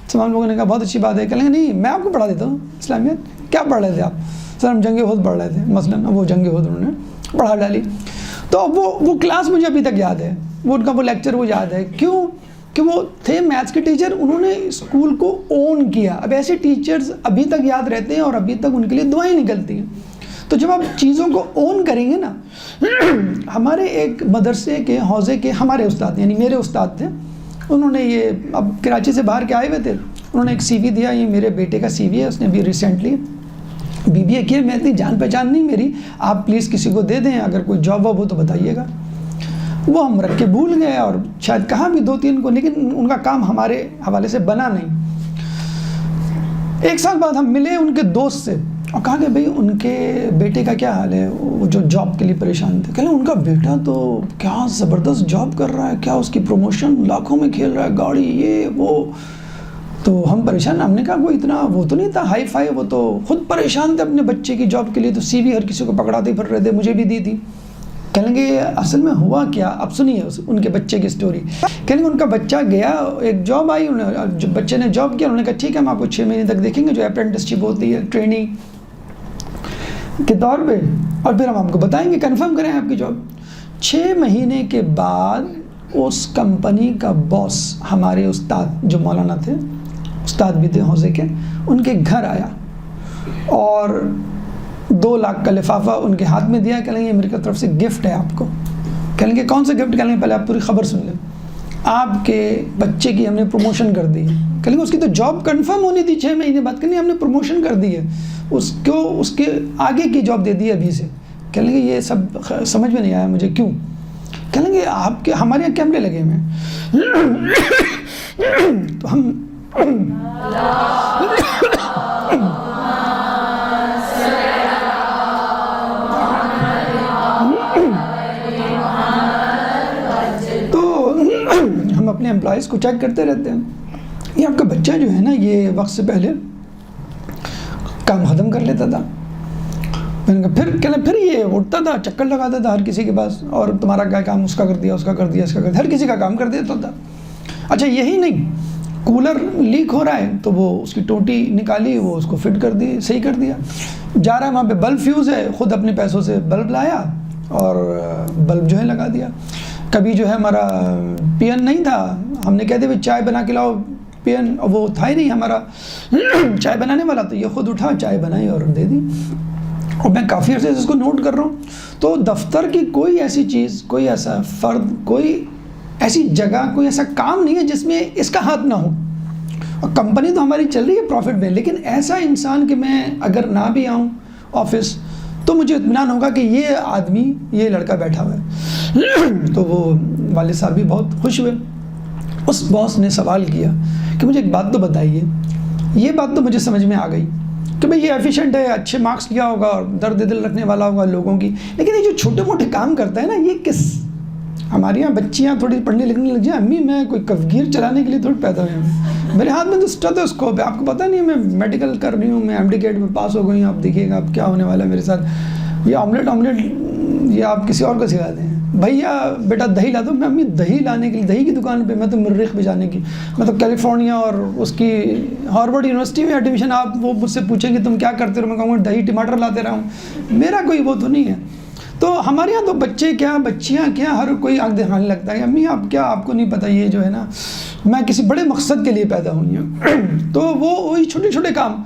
Speaker 1: تمام لوگوں نے کہا بہت اچھی بات ہے. کہنے لگے نہیں, میں آپ کو پڑھا دیتا ہوں اسلامیات. کیا پڑھ رہے تھے آپ؟ سر ہم جنگ احد پڑھ رہے تھے مثلاً. وہ جنگ احد انہوں نے پڑھا ڈالی. تو وہ کلاس مجھے ابھی تک یاد ہے, وہ ان کا وہ لیکچر وہ یاد ہے. کیوں کہ وہ تھے میتھس کے ٹیچر, انہوں نے اسکول کو اون کیا. اب ایسے ٹیچرز ابھی تک یاد رہتے ہیں, اور ابھی تک ان کے لیے دعائیں نکلتی ہیں. تو جب آپ چیزوں کو اون کریں گے نا, ہمارے ایک مدرسے کے حوزے کے ہمارے استاد, یعنی میرے استاد تھے, انہوں نے یہ اب کراچی سے باہر کے آئے ہوئے تھے, انہوں نے ایک سی وی دیا, یہ میرے بیٹے کا سی وی ہے, اس نے بھی ریسنٹلی BBA کیا. میں اتنی جان پہچان نہیں میری, آپ پلیز کسی کو دے دیں, اگر کوئی جاب واب ہو تو بتائیے گا. وہ ہم رکھ کے بھول گئے, اور شاید کہاں بھی 2-3 کو, لیکن ان کا کام ہمارے حوالے سے بنا نہیں. 1 سال بعد ہم ملے ان کے دوست سے, اور کہا کہ بھئی ان کے بیٹے کا کیا حال ہے, وہ جو جاب کے لیے پریشان تھے. کہہ لیں ان کا بیٹا تو کیا زبردست جاب کر رہا ہے, کیا اس کی پروموشن لاکھوں میں کھیل رہا ہے, گاڑی یہ وہ. تو ہم پریشان، ہم نے کہا وہ اتنا وہ تو نہیں تھا ہائی فائی، وہ تو خود پریشان تھے اپنے بچے کی جاب کے لیے، تو سی وی ہر کسی کو پکڑاتے پھر رہے تھے، مجھے بھی دی تھی. کہیں گے اصل میں ہوا کیا، اب سنیے ان کے بچے کی سٹوری. کہیں گے ان کا بچہ گیا، ایک جاب آئی، بچے نے جاب کیا، انہوں نے کہا ٹھیک ہے ہم آپ کو 6 مہینے تک دیکھیں گے، جو اپرینٹسشپ ہوتی ہے ٹریننگ کے طور پہ، اور پھر ہم آپ کو بتائیں گے، کنفرم کریں آپ کی جاب. 6 مہینے کے بعد اس کمپنی کا باس ہمارے استاد جو مولانا تھے، استاد بھی تھے حوزے کے، ان کے گھر آیا اور 2 لاکھ کا لفافہ ان کے ہاتھ میں دیا. کہیں گے یہ میری طرف سے گفٹ ہے آپ کو. کہیں گے کون سا گفٹ؟ کہیں گے پہلے آپ پوری خبر سن لیں. آپ کے بچے کی ہم نے پروموشن کر دی ہے. کہیں گے اس کی تو جاب کنفرم ہونی تھی 6 مہینے بعد. کہیں گے ہم نے پروموشن کر دی ہے، اس کو اس کے آگے کی جاب دے دی ہے ابھی سے. کہیں گے یہ سب سمجھ میں نہیں آیا مجھے، کیوں؟ کہیں گے آپ کے ہمارے یہاں کیمرے لگے ہوئے ہیں. تو ہم ہم اپنے امپلائیز کو چیک کرتے رہتے ہیں. یہ آپ کا بچہ جو ہے نا، یہ وقت سے پہلے کام ختم کر لیتا تھا. میں نے کہا پھر یہ اٹھتا تھا، چکر لگاتا تھا ہر کسی کے پاس، اور تمہارا کیا کام، اس کا کر دیا، اس کا کر دیا، اس کا کر دیا، ہر کسی کا کام کر دیتا تھا. اچھا یہی نہیں، کولر لیک ہو رہا ہے تو وہ اس کی ٹوٹی نکالی، وہ اس کو فٹ کر دی، صحیح کر دیا. جا رہا ہے وہاں پہ بلب فیوز ہے، خود اپنے پیسوں سے بلب لایا اور بلب جو ہے لگا دیا. کبھی جو ہے ہمارا پین نہیں تھا، ہم نے کہہ دیا چائے بنا کے لاؤ، پین وہ تھا ہی نہیں ہمارا چائے بنانے والا، تو یہ خود اٹھا چائے بنائی اور دے دی. اور میں کافی عرصے سے اس کو نوٹ کر رہا ہوں. تو دفتر کی کوئی ایسی چیز، کوئی ایسا فرد، کوئی ایسی جگہ، کوئی ایسا کام نہیں ہے جس میں اس کا ہاتھ نہ ہو. اور کمپنی تو ہماری چل رہی ہے پروفٹ میں، لیکن ایسا انسان کہ میں اگر نہ بھی آؤں آفس تو مجھے اطمینان ہوگا کہ یہ آدمی، یہ لڑکا بیٹھا ہوا ہے. تو وہ والد صاحب بھی بہت خوش ہوئے. اس باس نے سوال کیا کہ مجھے ایک بات تو بتائیے. یہ بات تو مجھے سمجھ میں آ گئی کہ بھئی یہ ایفیشینٹ ہے، اچھے مارکس لیا ہوگا اور درد دل رکھنے والا ہوگا لوگوں کی، لیکن یہ جو چھوٹے موٹے کام کرتا ہے نا، یہ کس، ہمارے یہاں بچیاں تھوڑی پڑھنے لکھنے لگ جائیں، امی میں کوئی کفگیر چلانے کے لیے تھوڑی پیدا ہوئی ہوں، میرے ہاتھ میں تو اسٹیتھوسکوپ ہے. آپ کو پتہ نہیں ہے میں میڈیکل کر رہی ہوں، میں MD میں پاس ہو گئی ہوں، آپ دیکھیے گا اب کیا ہونے والا ہے میرے ساتھ. یہ آملیٹ یہ آپ کسی اور کو سکھاتے ہیں. بھیا بیٹا دہی لا دو، میں امی دہی لانے کے لیے دہی کی دکان پہ، میں تو مریخ بجانے کی، میں تو کیلیفورنیا اور اس کی ہارورڈ یونیورسٹی میں ایڈمیشن. آپ وہ مجھ سے پوچھیں کہ تم کیا کرتے ہو، میں کہوں گا دہی ٹماٹر لاتے رہا ہوں، میرا کوئی وہ تو نہیں ہے. تو ہمارے یہاں تو بچے کیا، بچیاں کیا، ہر کوئی آنکھ دکھانے لگتا ہے. امی آپ کیا، آپ کو نہیں پتہ یہ جو ہے نا، میں کسی بڑے مقصد کے لیے پیدا ہوئی ہوں. تو وہ وہی چھوٹے چھوٹے کام،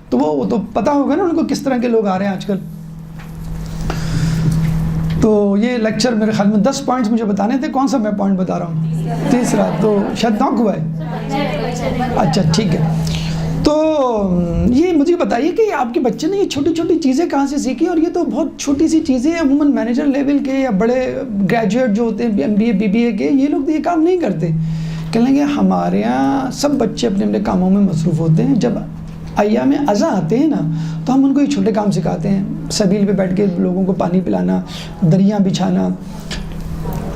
Speaker 1: تو وہ تو پتہ ہوگا نا ان کو کس طرح کے لوگ آ رہے ہیں آج کل. تو یہ لیکچر میرے خیال میں 10 پوائنٹس مجھے بتانے تھے. کون سا میں پوائنٹ بتا رہا ہوں؟ تیسرا. تو شاید ناک ہوا ہے. اچھا ٹھیک ہے. تو یہ مجھے بتائیے کہ آپ کے بچے نے یہ چھوٹی چھوٹی چیزیں کہاں سے سیکھی؟ اور یہ تو بہت چھوٹی سی چیزیں ہیں، عموماً مینیجر لیول کے یا بڑے گریجویٹ جو ہوتے ہیں MBA BBA کے، یہ لوگ تو یہ کام نہیں کرتے. کہیں گے ہمارے یہاں سب بچے اپنے اپنے کاموں میں مصروف ہوتے ہیں. جب ایام ازاں آتے ہیں نا تو ہم ان کو یہ چھوٹے کام سکھاتے ہیں. سبیل پہ بیٹھ کے لوگوں کو پانی پلانا، دریاں بچھانا،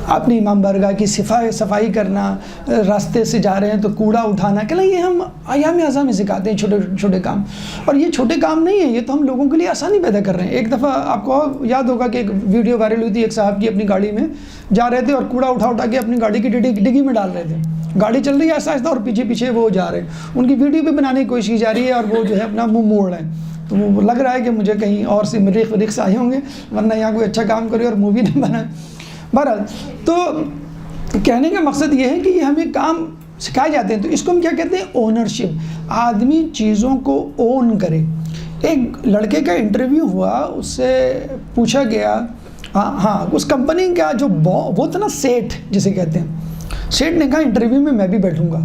Speaker 1: اپنی امام بارگاہ کی صفائی کرنا، راستے سے جا رہے ہیں تو کوڑا اٹھانا. کہ یہ ہم ایام ازاں میں سکھاتے ہیں چھوٹے چھوٹے کام. اور یہ چھوٹے کام نہیں ہیں، یہ تو ہم لوگوں کے لیے آسانی پیدا کر رہے ہیں. ایک دفعہ آپ کو یاد ہوگا کہ ایک ویڈیو وائرل ہوئی تھی، ایک صاحب کی اپنی گاڑی میں جا رہے تھے اور کوڑا اٹھا کے اپنی گاڑی کی ڈگی میں ڈال رہے تھے. گاڑی چل رہی ہے آہستہ آہستہ اور پیچھے پیچھے وہ جا رہے ہیں. ان کی ویڈیو بھی بنانے کی کوشش کی جا رہی ہے اور وہ جو ہے اپنا منہ موڑ رہے ہیں. تو وہ لگ رہا ہے کہ مجھے کہیں اور سے مریخ سے آئے ہوں گے، ورنہ یہاں کوئی اچھا کام کرے اور مووی نہ بنائے. بہرحال تو کہنے کا مقصد یہ ہے کہ یہ ہمیں کام سکھائے جاتے ہیں. تو اس کو ہم کیا کہتے ہیں؟ اونرشپ. آدمی چیزوں کو اون کرے. ایک لڑکے کا انٹرویو ہوا، اس سے پوچھا گیا، ہاں اس کمپنی کا جو وہ تھا نا سیٹ جسے کہتے ہیں، سیٹ نے کہا انٹرویو میں میں بھی بیٹھوں گا.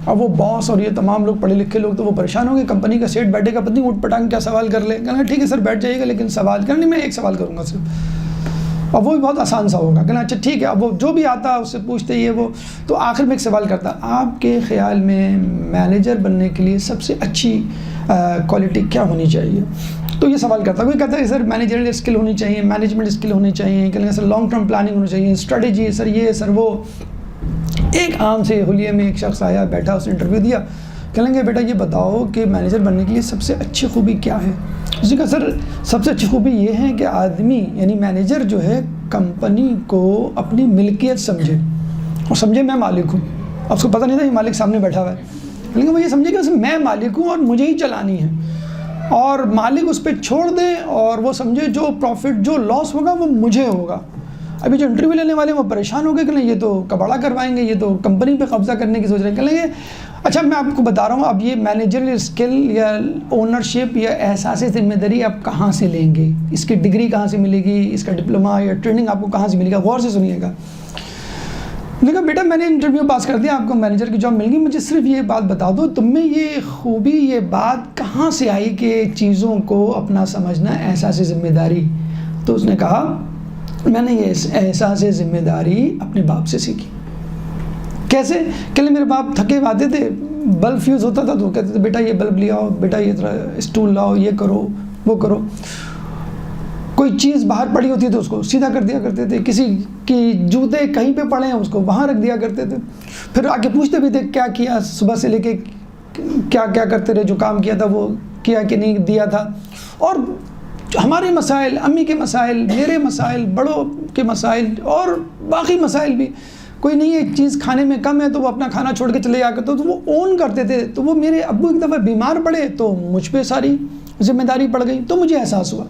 Speaker 1: اب وہ باس اور یہ تمام لوگ پڑھے لکھے لوگ تو وہ پریشان ہوں گے، کمپنی کا سیٹ بیٹھے گا، پتہ نہیں اٹھ پٹانگ کیا سوال کر لے. کہنا ٹھیک ہے سر بیٹھ جائیے گا، لیکن سوال کرنے میں ایک سوال کروں گا صرف، اور وہ بھی بہت آسان سا ہوگا. کہنا اچھا ٹھیک ہے. اب وہ جو بھی آتا اس سے پوچھتے یہ وہ. تو آخر میں ایک سوال کرتا، آپ کے خیال میں مینیجر بننے کے لیے سب سے اچھی کوالٹی کیا ہونی چاہیے؟ تو یہ سوال کرتا. کوئی کہتا ہے سر مینیجریل اسکل ہونی چاہیے، مینجمنٹ اسکل ہونی چاہیے، کہتے سر لانگ ٹرم پلاننگ ہونی چاہیے، اسٹریٹجی، سر یہ سر وہ. ایک عام سے حلیے میں ایک شخص آیا، بیٹھا، اس نے انٹرویو دیا. کہیں گے بیٹا یہ بتاؤ کہ مینیجر بننے کے لیے سب سے اچھی خوبی کیا ہے؟ اس نے کہا سر سب سے اچھی خوبی یہ ہے کہ آدمی یعنی مینیجر جو ہے کمپنی کو اپنی ملکیت سمجھے اور سمجھے میں مالک ہوں. اب اس کو پتہ نہیں تھا یہ مالک سامنے بیٹھا ہوا ہے، لیکن وہ یہ سمجھے کہ میں مالک ہوں اور مجھے ہی چلانی ہے، اور مالک اس پہ چھوڑ دے اور وہ سمجھے جو پروفٹ جو لاس ہوگا وہ مجھے ہوگا. ابھی جو انٹرویو لینے والے ہیں وہ پریشان ہو گئے کہ یہ تو کباڑا کروائیں گے، یہ تو کمپنی پہ قبضہ کرنے کی سوچ رہے ہیں. کہ لیں گے اچھا میں آپ کو بتا رہا ہوں اب یہ مینیجرل اسکل یا اونرشپ یا احساس ذمہ داری آپ کہاں سے لیں گے، اس کی ڈگری کہاں سے ملے گی، اس کا ڈپلوما یا ٹریننگ آپ کو کہاں سے ملے گا، غور سے سنیے گا. لیکن بیٹا میں نے انٹرویو پاس کر دیا، آپ کو مینیجر کی جاب مل گئی، مجھے صرف یہ بات بتا دو تم میں یہ خوبی یہ بات کہاں سے آئی کہ چیزوں کو اپنا سمجھنا احساس ذمہ داری. تو اس نے کہا میں نے یہ احساس ذمہ داری اپنے باپ سے سیکھی. کیسے؟ کہ میرے باپ تھکے آتے تھے، بلب فیوز ہوتا تھا تو کہتے تھے بیٹا یہ بلب لے آؤ، بیٹا یہ اسٹول لاؤ، یہ کرو وہ کرو. کوئی چیز باہر پڑی ہوتی ہے تو اس کو سیدھا کر دیا کرتے تھے، کسی کی جوتے کہیں پہ پڑے ہیں اس کو وہاں رکھ دیا کرتے تھے. پھر آگے پوچھتے بھی تھے کیا کیا صبح سے لے کے کیا کیا کرتے رہے، جو کام کیا تھا وہ کیا کہ نہیں دیا تھا. اور ہمارے مسائل، امی کے مسائل، میرے مسائل، بڑوں کے مسائل اور باقی مسائل بھی، کوئی نہیں ایک چیز کھانے میں کم ہے تو وہ اپنا کھانا چھوڑ کے چلے جا کرتے تو وہ اون کرتے تھے. تو وہ میرے ابو ایک دفعہ بیمار پڑے تو مجھ پہ ساری ذمہ داری پڑ گئی. تو مجھے احساس ہوا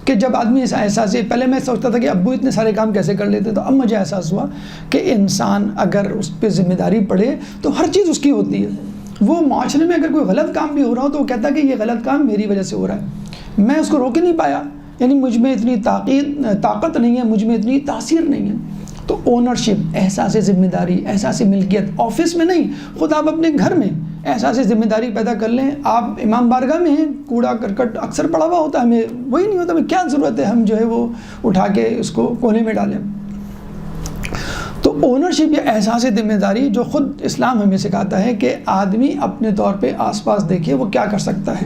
Speaker 1: کہ جب آدمی ایسا احساس ہے، پہلے میں سوچتا تھا کہ ابو اتنے سارے کام کیسے کر لیتے، تو اب مجھے احساس ہوا کہ انسان اگر اس پہ ذمہ داری پڑے تو ہر چیز اس کی ہوتی ہے. وہ معاشرے میں اگر کوئی غلط کام بھی ہو رہا ہو تو وہ کہتا ہے کہ یہ غلط کام میری وجہ سے ہو رہا ہے، میں اس کو روک ہی نہیں پایا، یعنی مجھ میں اتنی طاقت نہیں ہے، مجھ میں اتنی تاثیر نہیں ہے. تو اونرشپ، احساس ذمہ داری، احساس ملکیت، آفس میں نہیں، خود آپ اپنے گھر میں احساس ذمہ داری پیدا کر لیں. آپ امام بارگاہ میں ہیں، کوڑا کرکٹ اکثر پڑا ہوا ہوتا ہے، ہمیں وہی نہیں ہوتا، ہمیں کیا ضرورت ہے ہم جو ہے وہ اٹھا کے اس کو کونے میں ڈالیں. تو اونرشپ یا احساس ذمہ داری جو خود اسلام ہمیں سکھاتا ہے کہ آدمی اپنے طور پہ آس پاس دیکھے وہ کیا کر سکتا ہے.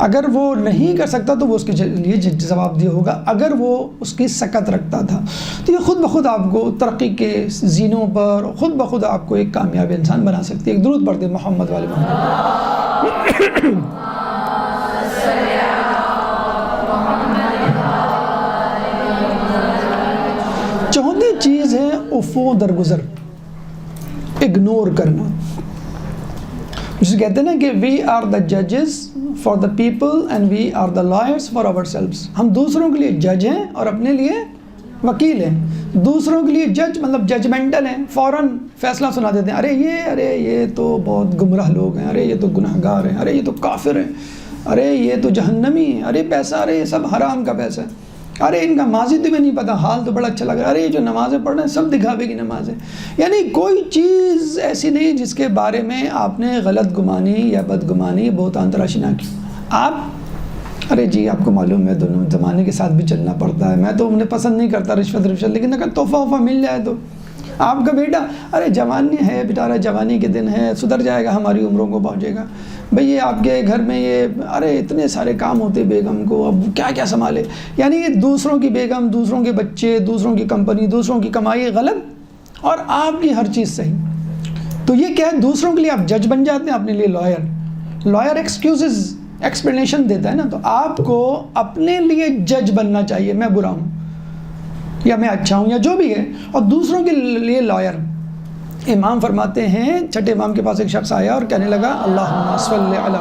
Speaker 1: اگر وہ نہیں کر سکتا تو وہ اس کے لیے جواب دہ ہوگا، اگر وہ اس کی سکت رکھتا تھا تو یہ خود بخود آپ کو ترقی کے زینوں پر خود بخود آپ کو ایک کامیاب انسان بنا سکتی ہے. ایک درود پڑھتے محمد والے محمد. چوتھی چیز ہے افو درگزر، اگنور کرنا، جسے کہتے ہیں نا کہ وی آر دا ججز for the people and we are the lawyers for ourselves. ہم دوسروں کے لیے جج ہیں اور اپنے لیے وکیل ہیں. دوسروں کے لیے جج مطلب ججمنٹل ہیں، فوراً فیصلہ سنا دیتے ہیں، ارے یہ تو بہت گمراہ لوگ ہیں، ارے یہ تو گناہ گار ہیں، ارے یہ تو کافر ہیں، ارے یہ تو جہنمی ہیں، ارے پیسہ، ارے یہ سب حرام کا پیسہ ہے، ارے ان کا ماضی تمہیں نہیں پتہ، حال تو بڑا اچھا لگ رہا ہے، ارے یہ جو نمازیں پڑھ رہے ہیں سب دکھاوے کی نماز ہے. یعنی کوئی چیز ایسی نہیں جس کے بارے میں آپ نے غلط گمانی یا بدگمانی بہتان تراشی نہ کی. آپ ارے جی آپ کو معلوم ہے دونوں زمانے کے ساتھ بھی چلنا پڑتا ہے، میں تو انہیں پسند نہیں کرتا رشوت، لیکن اگر تحفہ وفہ مل جائے تو آپ کا بیٹا ارے جوانی ہے بیٹا، جوانی کے دن ہے، سدھر جائے گا، ہماری عمروں کو پہنچے گا. بھئی یہ آپ کے گھر میں یہ ارے اتنے سارے کام ہوتے بیگم کو، اب کیا کیا سنبھالے. یعنی یہ دوسروں کی بیگم، دوسروں کے بچے، دوسروں کی کمپنی، دوسروں کی کمائی غلط اور آپ کی ہر چیز صحیح. تو یہ کیا ہے، دوسروں کے لیے آپ جج بن جاتے ہیں، اپنے لیے لائر ایکسکیوزز ایکسپلینیشن دیتا ہے نا. تو آپ کو اپنے لیے جج بننا چاہیے، میں برا ہوں یا میں اچھا ہوں یا جو بھی ہے، اور دوسروں کے لیے لائر. امام فرماتے ہیں، چھٹے امام کے پاس ایک شخص آیا اور کہنے لگا اللہم صلی علی،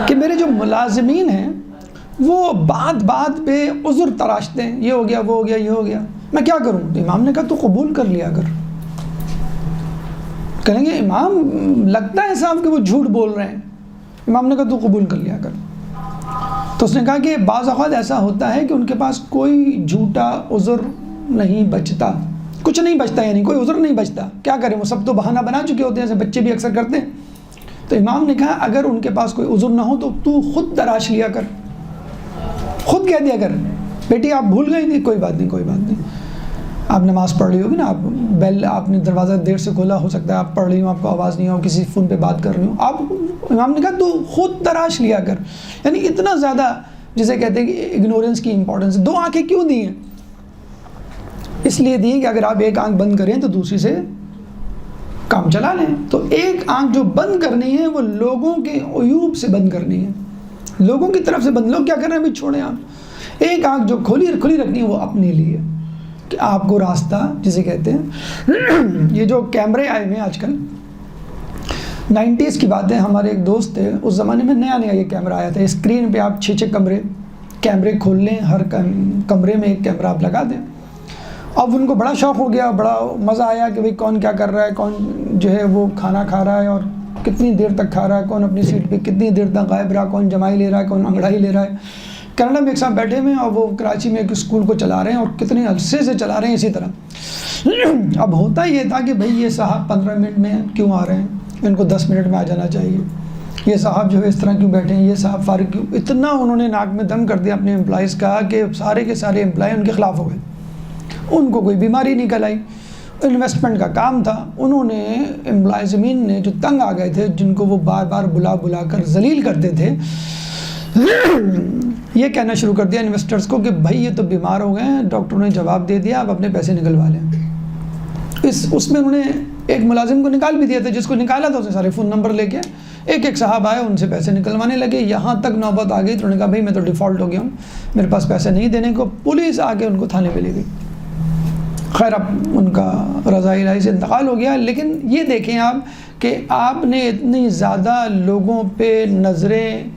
Speaker 1: کہ میرے جو ملازمین ہیں وہ بات پہ عذر تراشتے ہیں، یہ ہو گیا وہ ہو گیا یہ ہو گیا، میں کیا کروں. تو امام نے کہا تو قبول کر لیا کر. کہیں گے امام لگتا ہے صاحب کہ وہ جھوٹ بول رہے ہیں. امام نے کہا تو قبول کر لیا کر. تو اس نے کہا کہ بعض اوقات ایسا ہوتا ہے کہ ان کے پاس کوئی جھوٹا عذر نہیں بچتا، کچھ نہیں بچتا، یعنی کوئی عذر نہیں بچتا. کیا کریں، وہ سب تو بہانہ بنا چکے ہوتے ہیں، جیسے بچے بھی اکثر کرتے ہیں. تو امام نے کہا اگر ان کے پاس کوئی عذر نہ ہو تو خود تراش لیا کر، خود کہہ دیا کر بیٹی آپ بھول گئی تھی، کوئی بات نہیں، آپ نماز پڑھ رہی ہوگی نا، آپ بیل آپ نے دروازہ دیر سے کھولا ہو سکتا ہے، آپ پڑھ رہی ہوں، آپ کو آواز نہیں ہو، کسی فون پہ بات کر رہی ہوں، آپ امام نے کہا تو خود تراش لیا کر. یعنی اتنا زیادہ جسے کہتے ہیں کہ اگنورنس کی امپورٹنس. 2 آنکھیں کیوں دی ہیں؟ اس لیے دی کہ اگر آپ ایک آنکھ بند کریں تو دوسری سے کام چلا لیں. تو ایک آنکھ جو بند کرنی ہے وہ لوگوں کے عیوب سے بند کرنی ہے, لوگوں کی طرف سے بند. لوگ کیا کر رہے ہیں بھی چھوڑیں آپ. ایک آنکھ جو کھلی رکھنی ہے وہ اپنے لیے, کہ آپ کو راستہ جسے کہتے ہیں. یہ جو کیمرے آئے ہوئے ہیں آج کل, 90s کی بات ہے, ہمارے ایک دوست تھے, اس زمانے میں نیا یہ کیمرہ آیا تھا. اسکرین پہ آپ 6 کیمرے کھول لیں, ہر کمرے میں ایک کیمرہ آپ لگا دیں. اب ان کو بڑا شوق ہو گیا, بڑا مزہ آیا کہ بھئی کون کیا کر رہا ہے, کون جو ہے وہ کھانا کھا رہا ہے اور کتنی دیر تک کھا رہا ہے, کون اپنی سیٹ پہ کتنی دیر تک غائب رہا, کون جمائی لے رہا ہے, کون انگڑائی لے رہا ہے. کینیڈا میں ایک ساتھ بیٹھے ہوئے ہیں اور وہ کراچی میں ایک اسکول کو چلا رہے ہیں اور کتنے عرصے سے چلا رہے ہیں اسی طرح. اب ہوتا یہ تھا کہ بھئی یہ صاحب 15 منٹ میں کیوں آ رہے ہیں, ان کو 10 منٹ میں آ جانا چاہیے. یہ صاحب جو ہے اس طرح کیوں بیٹھے ہیں, یہ صاحب فارغ کیوں. اتنا انہوں نے ناک میں دم کر دیا اپنے امپلائیز کا کہ سارے کے سارے امپلائی ان کے خلاف ہو گئے. ان کو کوئی بیماری نکل آئی, انویسٹمنٹ کا کام تھا. انہوں نے امپلائزمین نے جو تنگ آ گئے تھے, جن کو وہ بار بار بلا کر ذلیل کرتے تھے, یہ کہنا شروع کر دیا انویسٹرز کو کہ بھائی یہ تو بیمار ہو گئے ہیں, ڈاکٹروں نے جواب دے دیا, آپ اپنے پیسے نکلوا لیں. اس میں انہوں نے ایک ملازم کو نکال بھی دیا تھا, جس کو نکالا تھا اسے سارے فون نمبر لے کے ایک صاحب آئے, ان سے پیسے نکلوانے لگے. یہاں تک نوبت آ گئی تو انہوں نے کہا بھائی میں تو ڈیفالٹ ہو گیا ہوں, میرے پاس پیسے نہیں دینے کو. پولیس آ کے ان کو تھانے پہ لے گئی. خیر اب ان کا رضاء الہی سے انتقال ہو گیا. لیکن یہ دیکھیں آپ کہ آپ نے اتنی زیادہ لوگوں پہ نظریں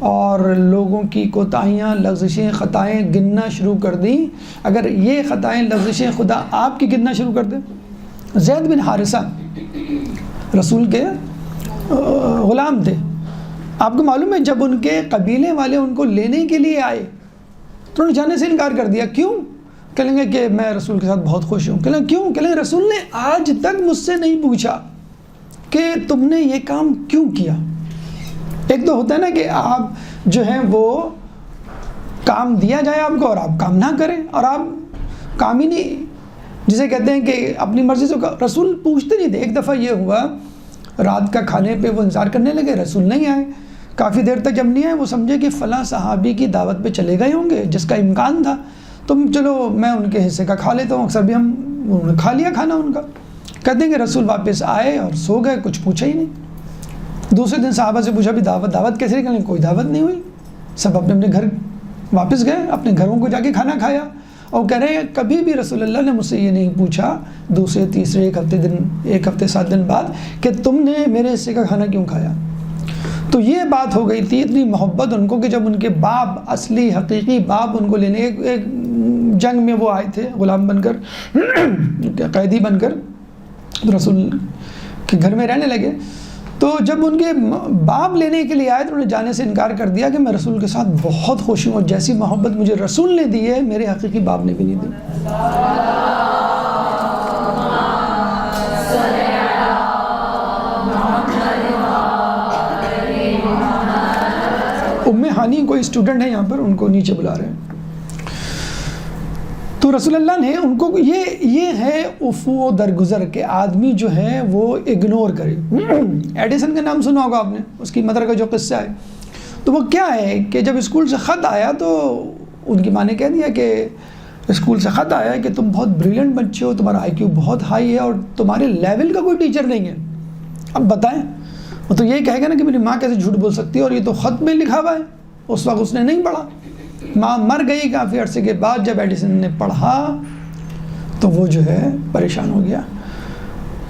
Speaker 1: اور لوگوں کی کوتاہیاں, لغزشیں, خطائیں گننا شروع کر دیں. اگر یہ خطائیں, لغزشیں خدا آپ کی گننا شروع کر دیں. زید بن حارثہ رسول کے غلام تھے. آپ کو معلوم ہے جب ان کے قبیلے والے ان کو لینے کے لیے آئے تو انہوں نے جانے سے انکار کر دیا. کیوں؟ کہیں گے کہ میں رسول کے ساتھ بہت خوش ہوں. کہیں کیوں؟ کہیں رسول نے آج تک مجھ سے نہیں پوچھا کہ تم نے یہ کام کیوں کیا. ایک تو ہوتا ہے نا کہ آپ جو ہیں وہ کام دیا جائے آپ کو اور آپ کام نہ کریں, اور آپ کام ہی نہیں, جسے کہتے ہیں کہ اپنی مرضی سے. رسول پوچھتے نہیں تھے. ایک دفعہ یہ ہوا, رات کا کھانے پہ وہ انتظار کرنے لگے, رسول نہیں آئے. کافی دیر تک جب نہیں آئے, وہ سمجھے کہ فلاں صحابی کی دعوت پہ چلے گئے ہوں گے, جس کا امکان تھا, تو چلو میں ان کے حصے کا کھا لیتا ہوں. اکثر بھی انہوں نے کھا لیا کھانا ان کا. کہتے ہیں کہ رسول واپس آئے اور سو گئے, کچھ پوچھا ہی نہیں. دوسرے دن صحابہ سے پوچھا بھی دعوت کیسے نکلی؟ کوئی دعوت نہیں ہوئی. سب اپنے اپنے گھر واپس گئے, اپنے گھروں کو جا کے کھانا کھایا. اور کہہ رہے ہیں کبھی بھی رسول اللہ نے مجھ سے یہ نہیں پوچھا دوسرے تیسرے ایک ہفتے 7 دن بعد کہ تم نے میرے حصے کا کھانا کیوں کھایا. تو یہ بات ہو گئی تھی, اتنی محبت ان کو کہ جب ان کے باپ, اصلی حقیقی باپ ان کو لینے ایک جنگ میں وہ آئے تھے غلام بن کر, قیدی بن کر, رسول کے گھر میں رہنے لگے. تو جب ان کے باپ لینے کے لیے آئے تو انہوں نے جانے سے انکار کر دیا کہ میں رسول کے ساتھ بہت خوش ہوں, اور جیسی محبت مجھے رسول نے دی ہے میرے حقیقی باپ نے بھی نہیں دی. ام ہانی کوئی اسٹوڈنٹ ہے یہاں پر, ان کو نیچے بلا رہے ہیں. تو رسول اللہ نے ان کو یہ ہے افو درگزر کے آدمی جو ہے وہ اگنور کرے. ایڈیسن کا نام سنا ہوگا آپ نے, اس کی مدر کا جو قصہ ہے. تو وہ کیا ہے کہ جب اسکول سے خط آیا تو ان کی ماں نے کہہ دیا کہ اسکول سے خط آیا ہے کہ تم بہت بریلینٹ بچے ہو, تمہارا IQ بہت ہائی ہے اور تمہارے لیول کا کوئی ٹیچر نہیں ہے. اب بتائیں, وہ تو یہی کہے گا نا کہ میری ماں کیسے جھوٹ بول سکتی ہے, اور یہ تو خط میں لکھا ہوا ہے. اس وقت اس نے نہیں پڑھا. ماں مر گئی کافی عرصے کے بعد. جب ایڈیسن نے پڑھا تو وہ جو ہے پریشان ہو گیا,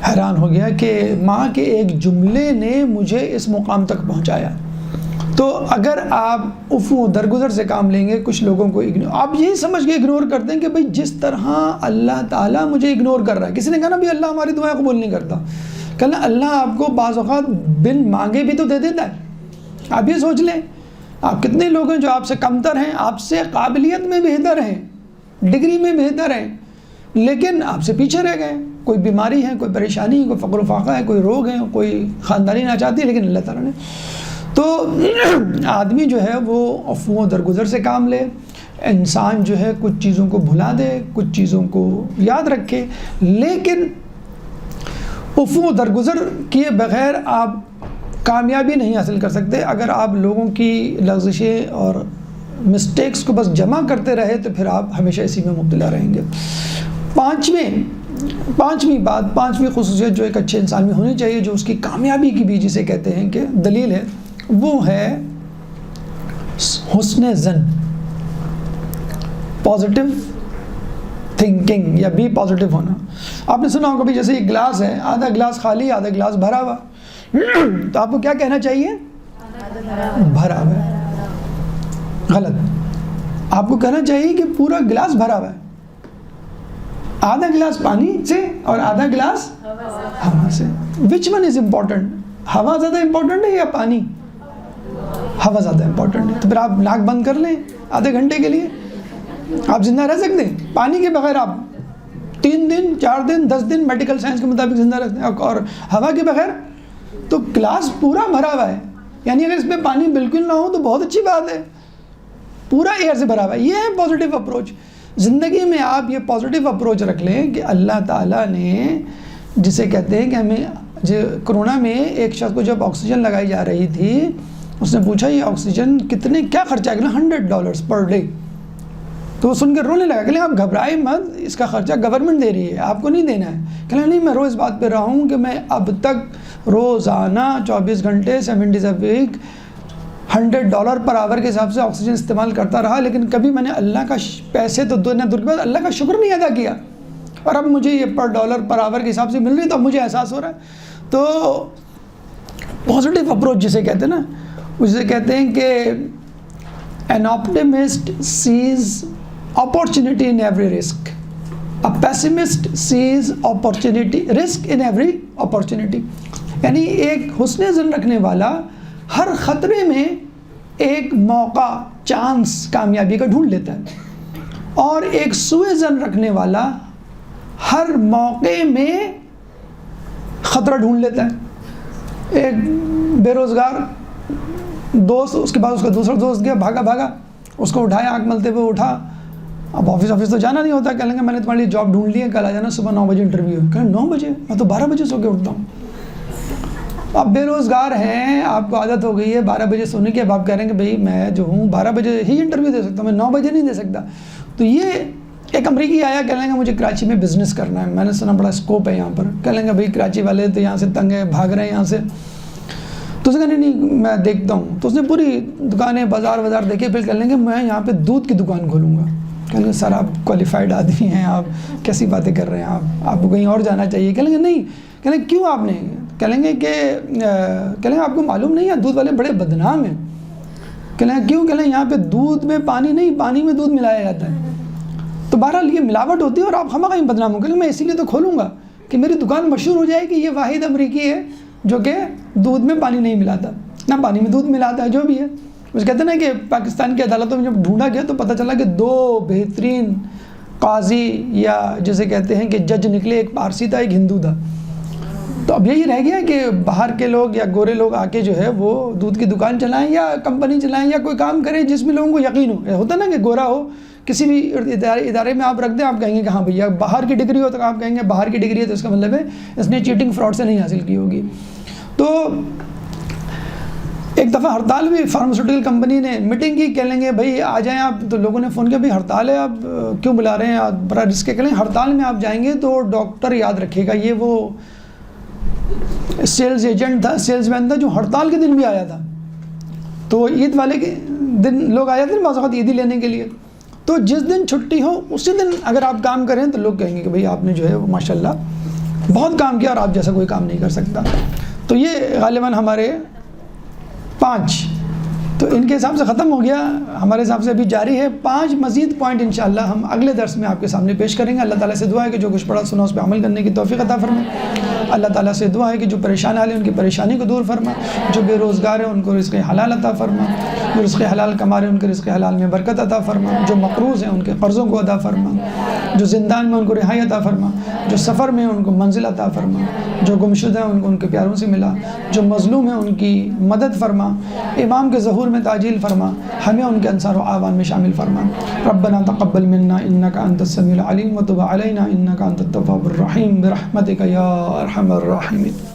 Speaker 1: حیران ہو گیا کہ ماں کے ایک جملے نے مجھے اس مقام تک پہنچایا. تو اگر آپ افو درگزر سے کام لیں گے, کچھ لوگوں کو آپ یہی سمجھ کے اگنور کر دیں کہ بھئی جس طرح اللہ تعالیٰ مجھے اگنور کر رہا ہے. کسی نے کہا نا بھی اللہ ہماری دعائیں قبول نہیں کرتا. کہنا اللہ آپ کو بعض اوقات بن مانگے بھی تو دے دیتا ہے. آپ یہ سوچ لیں, آپ کتنے لوگ ہیں جو آپ سے کمتر ہیں, آپ سے قابلیت میں بہتر ہیں, ڈگری میں بہتر ہیں, لیکن آپ سے پیچھے رہ گئے. کوئی بیماری ہے, کوئی پریشانی ہے, کوئی فقر و فاقہ ہے, کوئی روگ ہے, کوئی خاندانی ناچاتی ہے, لیکن اللہ تعالیٰ نے. تو آدمی جو ہے وہ عفو و درگزر سے کام لے. انسان جو ہے کچھ چیزوں کو بھلا دے, کچھ چیزوں کو یاد رکھے, لیکن عفو و درگزر کیے بغیر آپ کامیابی نہیں حاصل کر سکتے. اگر آپ لوگوں کی لغزشیں اور مسٹیکس کو بس جمع کرتے رہے تو پھر آپ ہمیشہ اسی میں مبتلا رہیں گے. پانچویں بات، پانچویں خصوصیت جو ایک اچھے انسان میں ہونی چاہیے، جو اس کی کامیابی کی بھی جسے کہتے ہیں کہ دلیل ہے، وہ ہے حسن ظن، پازیٹیو تھنکنگ یا بی پازیٹیو ہونا۔ آپ نے سنا ہوگا بھی جیسے ایک گلاس ہے، آدھا گلاس خالی آدھا گلاس بھرا ہوا، تو آپ کو کیا کہنا چاہیے؟ بھرا ہوا ہے۔ غلط، آپ کو کہنا چاہیے کہ پورا گلاس بھرا ہوا ہے، آدھا گلاس پانی سے اور آدھا گلاس ہوا سے۔ Which one is important? ہوا زیادہ امپورٹنٹ ہے یا پانی؟ ہوا زیادہ امپورٹنٹ ہے۔ تو پھر آپ ناک بند کر لیں آدھے گھنٹے کے لیے، آپ زندہ رہ سکتے ہیں؟ پانی کے بغیر آپ 3 دن 4 دن 10 دن میڈیکل سائنس کے مطابق زندہ رہتے ہیں، اور ہوا کے بغیر؟ تو گلاس پورا بھرا ہوا ہے، یعنی اگر اس میں پانی بالکل نہ ہو تو بہت اچھی بات ہے، پورا ایئر سے بھرا ہوا ہے۔ یہ ہے پازیٹیو اپروچ۔ زندگی میں آپ یہ پازیٹیو اپروچ رکھ لیں کہ اللہ تعالیٰ نے جسے کہتے ہیں کہ ہمیں کرونا میں ایک شخص کو جب آکسیجن لگائی جا رہی تھی، اس نے پوچھا یہ آکسیجن کیا خرچہ ہے؟ $100 پر ڈے۔ تو وہ سن کے رونے لگا، کہ آپ گھبرائے مت، اس کا خرچہ گورنمنٹ دے رہی ہے، آپ کو نہیں دینا ہے۔ کہ نہیں، میں روز اس بات پہ رہا ہوں کہ میں اب تک روزانہ 24 گھنٹے 7 days a week $100 پر آور کے حساب سے آکسیجن استعمال کرتا رہا، لیکن کبھی میں نے اللہ کا پیسے تو دور کے بعد اللہ کا شکر نہیں ادا کیا، اور اب مجھے یہ پر ڈالر پر آور کے حساب سے مل رہی ہے، تو اب مجھے احساس ہو رہا ہے۔ تو پازیٹیو اپروچ جسے کہتے ہیں نا، اسے کہتے ہیں کہ an optimist sees opportunity in every risk, a pessimist sees risk in every opportunity۔ یعنی ایک حسن ظن رکھنے والا ہر خطرے میں ایک موقع، چانس کامیابی کا ڈھونڈ لیتا ہے، اور ایک سوء ظن رکھنے والا ہر موقع میں خطرہ ڈھونڈ لیتا ہے۔ ایک بے روزگار دوست، اس کے بعد اس کا دوسرا دوست گیا، بھاگا، اس کو اٹھایا، آنکھ ملتے ہوئے اٹھا، اب آفس تو جانا نہیں ہوتا، کہہ لیں گے میں نے تمہاری جاب ڈھونڈ لی ہے، کل آ جانا، صبح 9 بجے انٹرویو ہے۔ کہیں 9 بجے؟ میں تو 12 بجے سو کے اٹھتا ہوں۔ آپ بے روزگار ہیں، آپ کو عادت ہو گئی ہے 12 بجے سونے کی، اب آپ کہہ رہے ہیں کہ بھائی میں جو ہوں 12 بجے ہی انٹرویو دے سکتا ہوں، میں 9 بجے نہیں دے سکتا۔ تو یہ ایک امریکی آیا، کہہ لیں گے مجھے کراچی میں بزنس کرنا ہے، میں نے سنا بڑا اسکوپ ہے یہاں پر، کہہ لیں گے بھائی کراچی والے تو یہاں سے تنگ ہیں، بھاگ رہے ہیں یہاں سے۔ تو اس نے کہا نہیں میں دیکھتا ہوں۔ تو اس نے پوری دکانیں بازار دیکھے، پھر کہہ لیں گے میں یہاں پہ دودھ کی دکان کھولوں گا۔ کہیں گے سر آپ کوالیفائڈ آدمی ہیں، آپ کیسی باتیں کر رہے ہیں، آپ کو کہیں اور جانا چاہیے۔ کہیں گے نہیں، کہیں گے کیوں آپ نے؟ کہیں گے کہ آپ کو معلوم نہیں ہے دودھ والے بڑے بدنام ہیں۔ کہیں گے کیوں؟ کہیں یہاں پہ دودھ میں پانی نہیں، پانی میں دودھ ملایا جاتا ہے، تو بہرحال یہ ملاوٹ ہوتی ہے اور آپ خواہ کہیں بدنام ہو۔ کہیں میں اسی لیے تو کھولوں گا کہ میری دکان مشہور ہو جائے کہ یہ واحد امریکی ہے جو کہ دودھ میں پانی نہیں ملاتا، نہ پانی میں دودھ ملاتا ہے، جو بھی ہے۔ اس کہتے ہیں نا کہ پاکستان کی عدالتوں میں جب ڈھونڈا گیا تو پتہ چلا کہ 2 بہترین قاضی یا جسے کہتے ہیں کہ جج نکلے، ایک پارسی تھا، ایک ہندو تھا۔ تو اب یہی رہ گیا کہ باہر کے لوگ یا گورے لوگ آ کے جو ہے وہ دودھ کی دکان چلائیں یا کمپنی چلائیں یا کوئی کام کریں جس میں لوگوں کو یقین ہو۔ ہوتا نا کہ گورا ہو کسی بھی ادارے میں آپ رکھ دیں، آپ کہیں گے کہ ہاں بھیا باہر کی ڈگری ہو، تو آپ کہیں گے باہر کی ڈگری ہے تو اس کا مطلب ہے اس نے چیٹنگ فراڈ سے نہیں حاصل کی ہوگی۔ تو ایک دفعہ ہڑتال ہوئی، فارماسیوٹیکل کمپنی نے میٹنگ کی، کہہ لیں گے بھائی آ جائیں آپ، تو لوگوں نے فون کیا بھائی ہڑتال ہے، آپ کیوں بلا رہے ہیں، آپ بڑا رسک ہے۔ کہہ لیں ہڑتال میں آپ جائیں گے تو ڈاکٹر یاد رکھے گا، یہ وہ سیلز ایجنٹ تھا، سیلز مین تھا جو ہڑتال کے دن بھی آیا تھا۔ تو عید والے کے دن لوگ آ جاتے ہیں بعض اوقات عیدی لینے کے لیے، تو جس دن چھٹی ہو اسی دن اگر آپ کام کریں تو لوگ کہیں گے کہ بھئی آپ نے جو ہے وہ ماشاءاللہ بہت کام کیا اور آپ جیسا کوئی کام نہیں کر سکتا۔ تو یہ غالباً ہمارے 5، تو ان کے حساب سے ختم ہو گیا، ہمارے حساب سے ابھی جاری ہے 5 مزید پوائنٹ انشاءاللہ ہم اگلے درس میں آپ کے سامنے پیش کریں گے۔ اللہ تعالیٰ سے دعا ہے کہ جو کچھ پڑھا سنا اس پہ عمل کرنے کی توفیق عطا فرمائے۔ اللہ تعالیٰ سے دعا ہے کہ جو پریشان حال ہیں ان کی پریشانی کو دور فرما، جو بے روزگار ہیں ان کو رزق حلال عطا فرما، جو رزق حلال کما رہے ہیں ان کے رزق حلال میں برکت عطا فرما، جو مقروض ہیں ان کے قرضوں کو ادا فرما، جو زندان میں ان کو رہائی عطا فرما، جو سفر میں ان کو منزل عطا فرما، جو گمشدہ ہیں ان کو ان کے پیاروں سے ملا، جو مظلوم ہیں ان کی مدد فرما، امام کے ظہور میں تعجیل فرما، ہمیں ان کے انصار و اعوان میں شامل فرما۔ ربنا تقبل منا انک انت السمیع العلیم وتب علینا انک انت التواب الرحیم برحمتک یا ارحم الراحمین۔